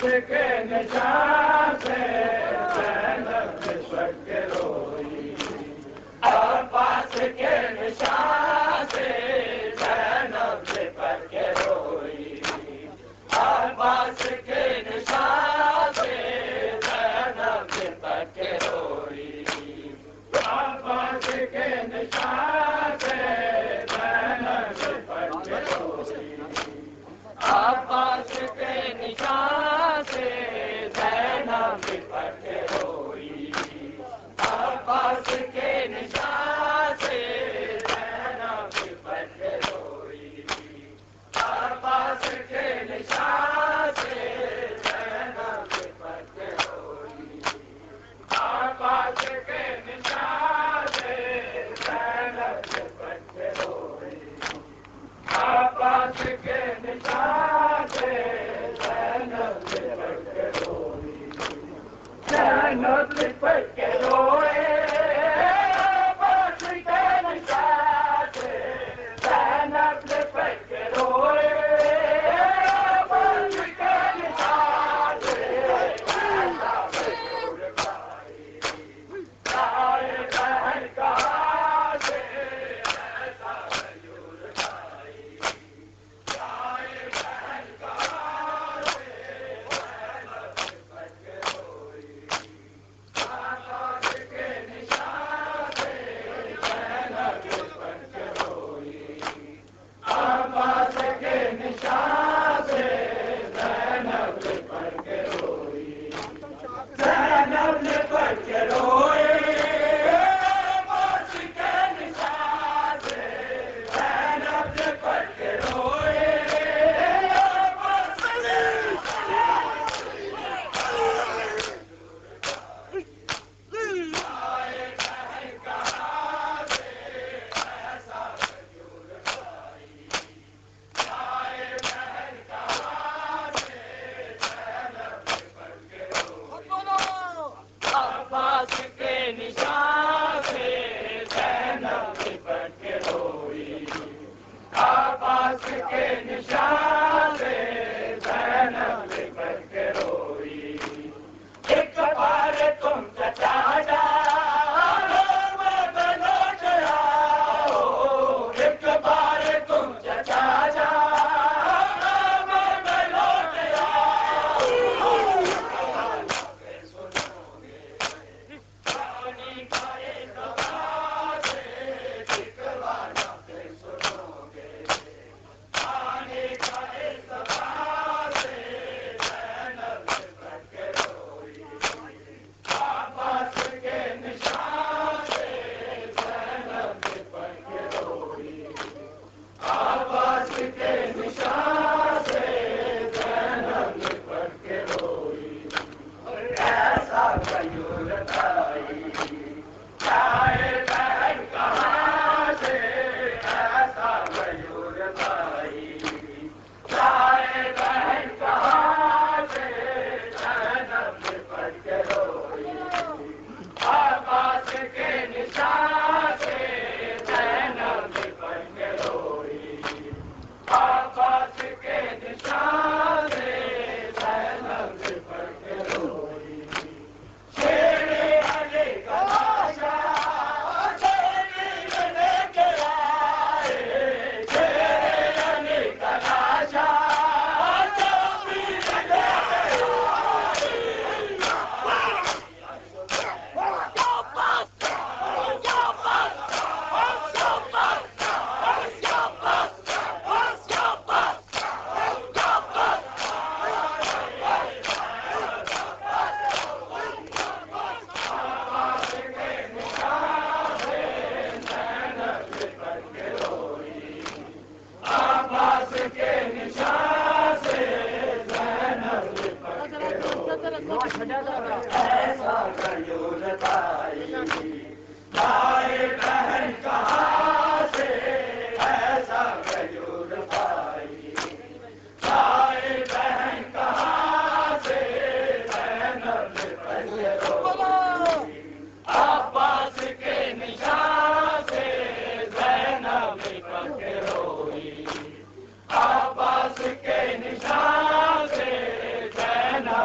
عباس کے نشان سے زینب لپٹ کے روئی عباس کے نشان سے زینب لپٹ کے روئی عباس کے نشان سے زینب لپٹ کے روئی عباس کے نشان سے زینب لپٹ کے روئی عباس کے نشان سے زینب لپٹ کے روئی عباس کے نشان سے زینب لپٹ کے روئی عباس کے نشان سے زینب لپٹ کے روئی عباس کے نشان سے زینب لپٹ کے روئی عباس کے نشان سے زینب لپٹ کے روئی زینب لپٹ کے روئے عباس کے نشان سے زینب لپٹ کے روئے عباس کے نشان سے زینب ضرور کھائی سارے بہن کہاں سے ایسا ضرور کھائی سارے بہن کہاں سے زینب لپٹ کے روئی عباس کے نشان سے زینب لپٹ کے روئی عباس کے نشان سے زینب لپٹ کے روئی زینب لپٹ کے روئی عباس کے نشان سے زینب لپٹ کے روئی عباس کے سارے بہن کہاں سے ایسا ضرور کھائی سارے بہن کہاں سے زینب لپٹ کے روئی عباس کے نشان سے زینب لپٹ کے روئی عباس کے نشان سے زینب لپٹ کے روئی ایک بار تم چچا جاؤ میں لوٹ آؤ ایک بار تم چچا جاؤ میں لوٹ آؤ سنو گے پانی کھائے دبا سے دکھوانا پھر سنو گے پانی کھائے دبا سے زینب لپٹ کے روئی عباس کے نشان سے زینب لپٹ کے روئی عباس کے نشان سے زینب لپٹ کے روئی ایسا غیور تھائی سارے بہن کہاں سے ایسا غیور تھائی سارے بہن کہاں سے زینب لپٹ کے روئی عباس کے نشان سے زینب لپٹ کے روئی عباس کے نشان سے زینب لپٹ کے روئی شیر علی کا بادشاہ شیری لے کے آئے شیر علی کا بادشاہ شبیر لے کے عباس کے نشان سے زینب لپٹ کے روئی ایسا غیور تھائی سارے بہن کہاں سے ایسا غیور تھائی سارے بہن کہاں سے زینب لپٹ کے روئی عباس کے نشان سے زینب لپٹ کے روئی عباس کے نشان سے زینب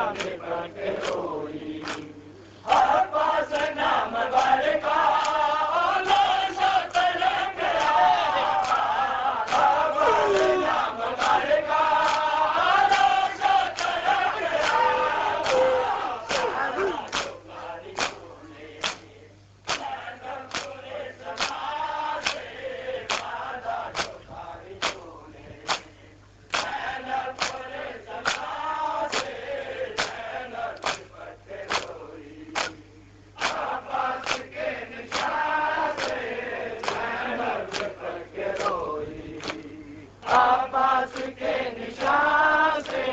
عباس کے نشان سے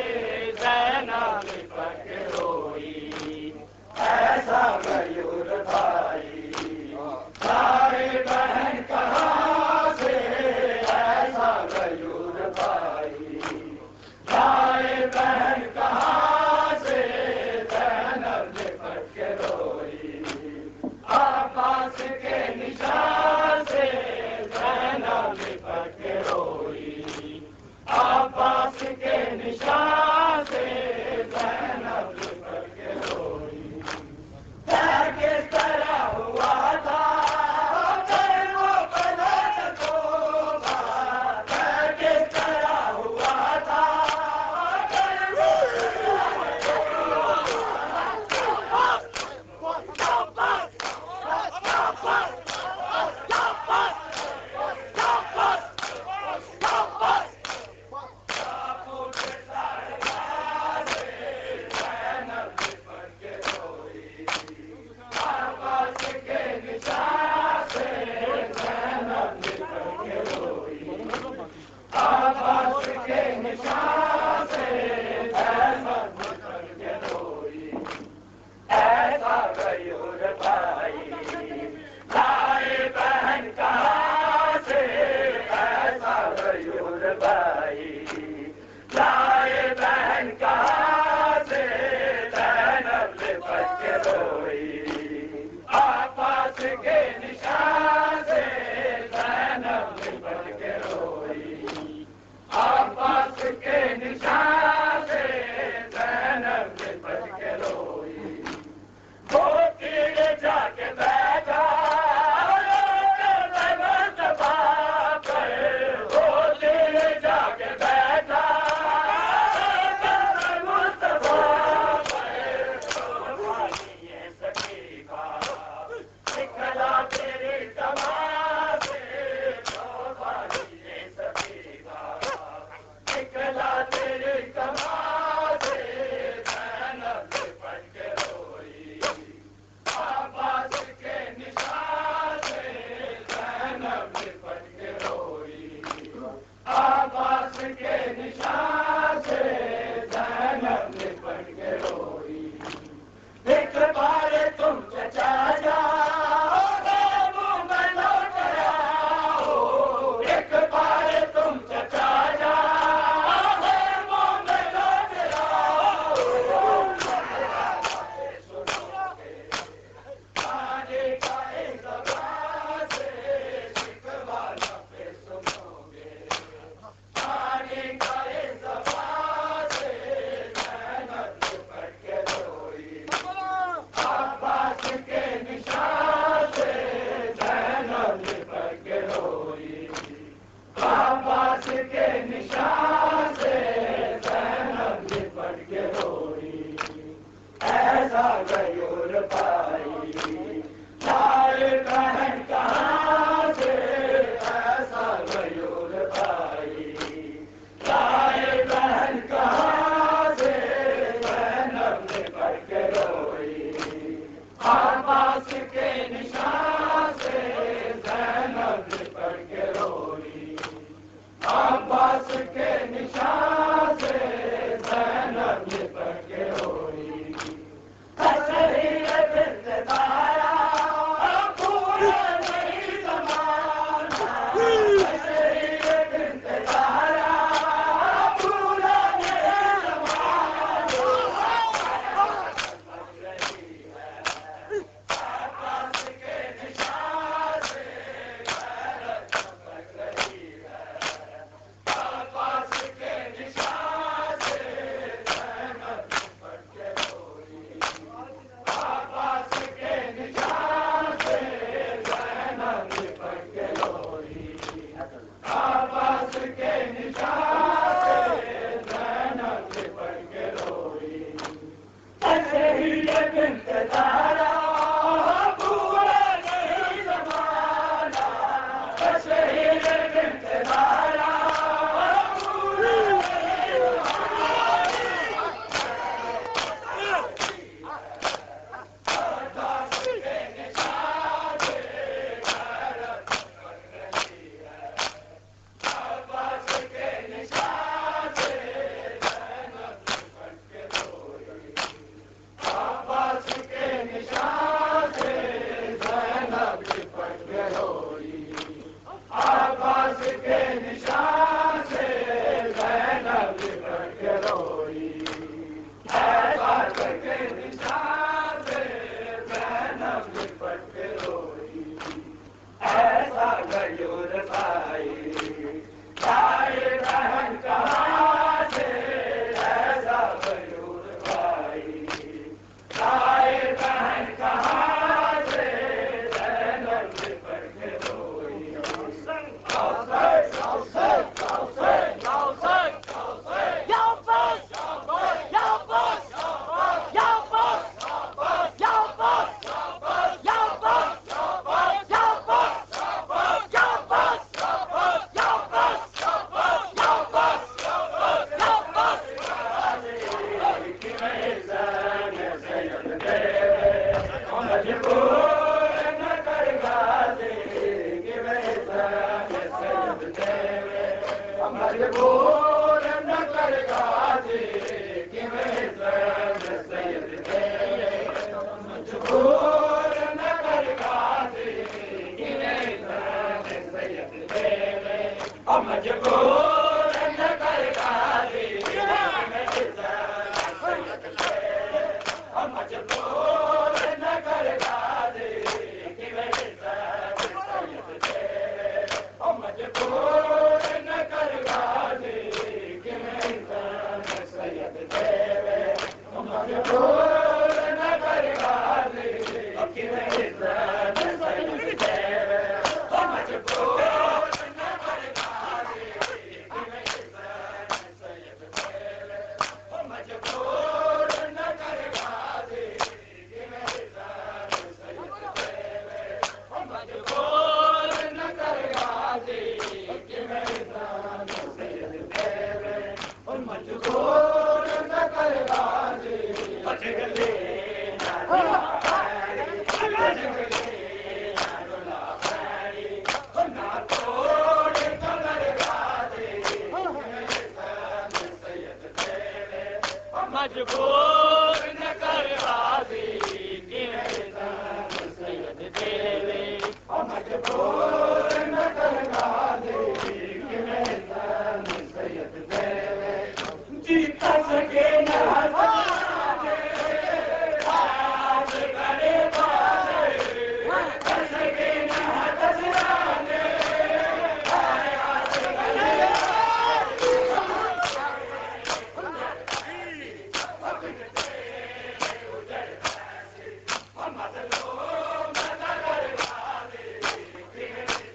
زینب لپٹ روئی، ایسا غیور بھائی سارے بہن کہاں سے، ایسا غیور بھائی سارے بہن کہاں سے، زینب لپٹ کے روئی، عباس کے نشان سے زینب لپٹ کے روئی، عباس کے نشان سے زینب لپٹ کے روئی، کس طرح ہوا تھا وہ بدل توبہ، کس طرح ہوا تھا مجبور نہ کر غازی کہ میں زن سید تیرے مجبور نہ کر غازی کہ میں زن سید تیرے مجبور نہ کر غازی کہ میں زن سید تیرے مجبور نہ کر غازی کہ میں زن سید تیرے مجبور نہ کر غازی کہ میں زن سید تیرے مجبور نہ کر غازی کہ میں زن سید تیرے مجبور نہ کر غازی کہ میں زن سید تیرے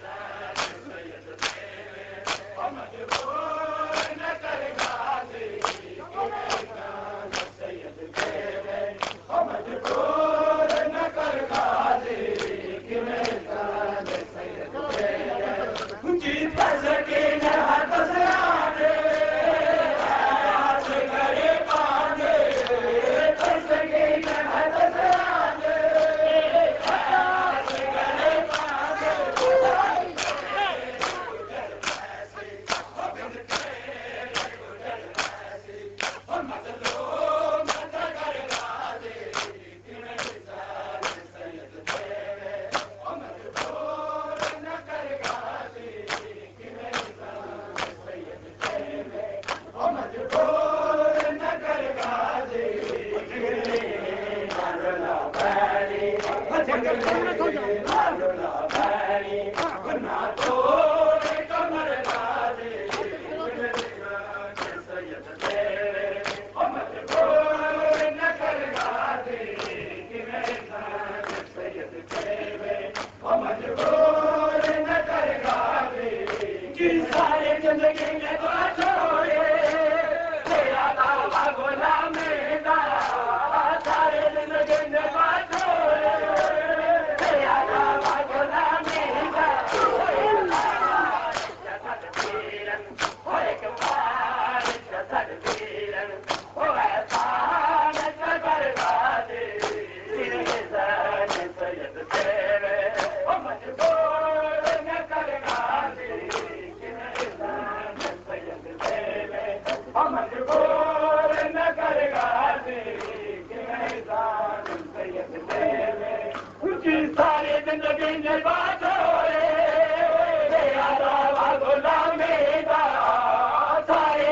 مجبور نہ کر غازی کہ میں زن سید تیرے مجبور نہ کر غازی کہ میں زن سید تیرے مجبور نہ کر غازی جگلے جگلے نہ توڑ کمر غازی سید تیرے مجبور نہ کر غازی کہ میں زن سید تیرے مجبور نہ کر غازی کہ میں زن سید تیرے جیتا سکے نہ ہزارے آج کرے بازے کر سکے نہ ہزارے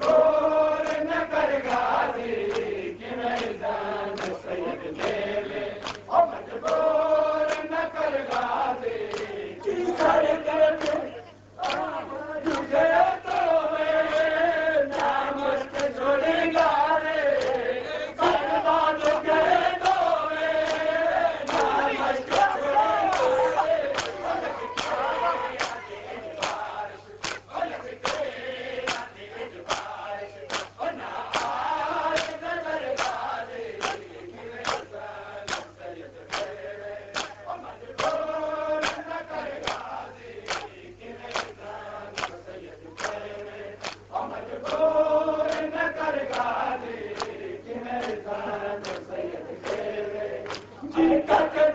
آج کرے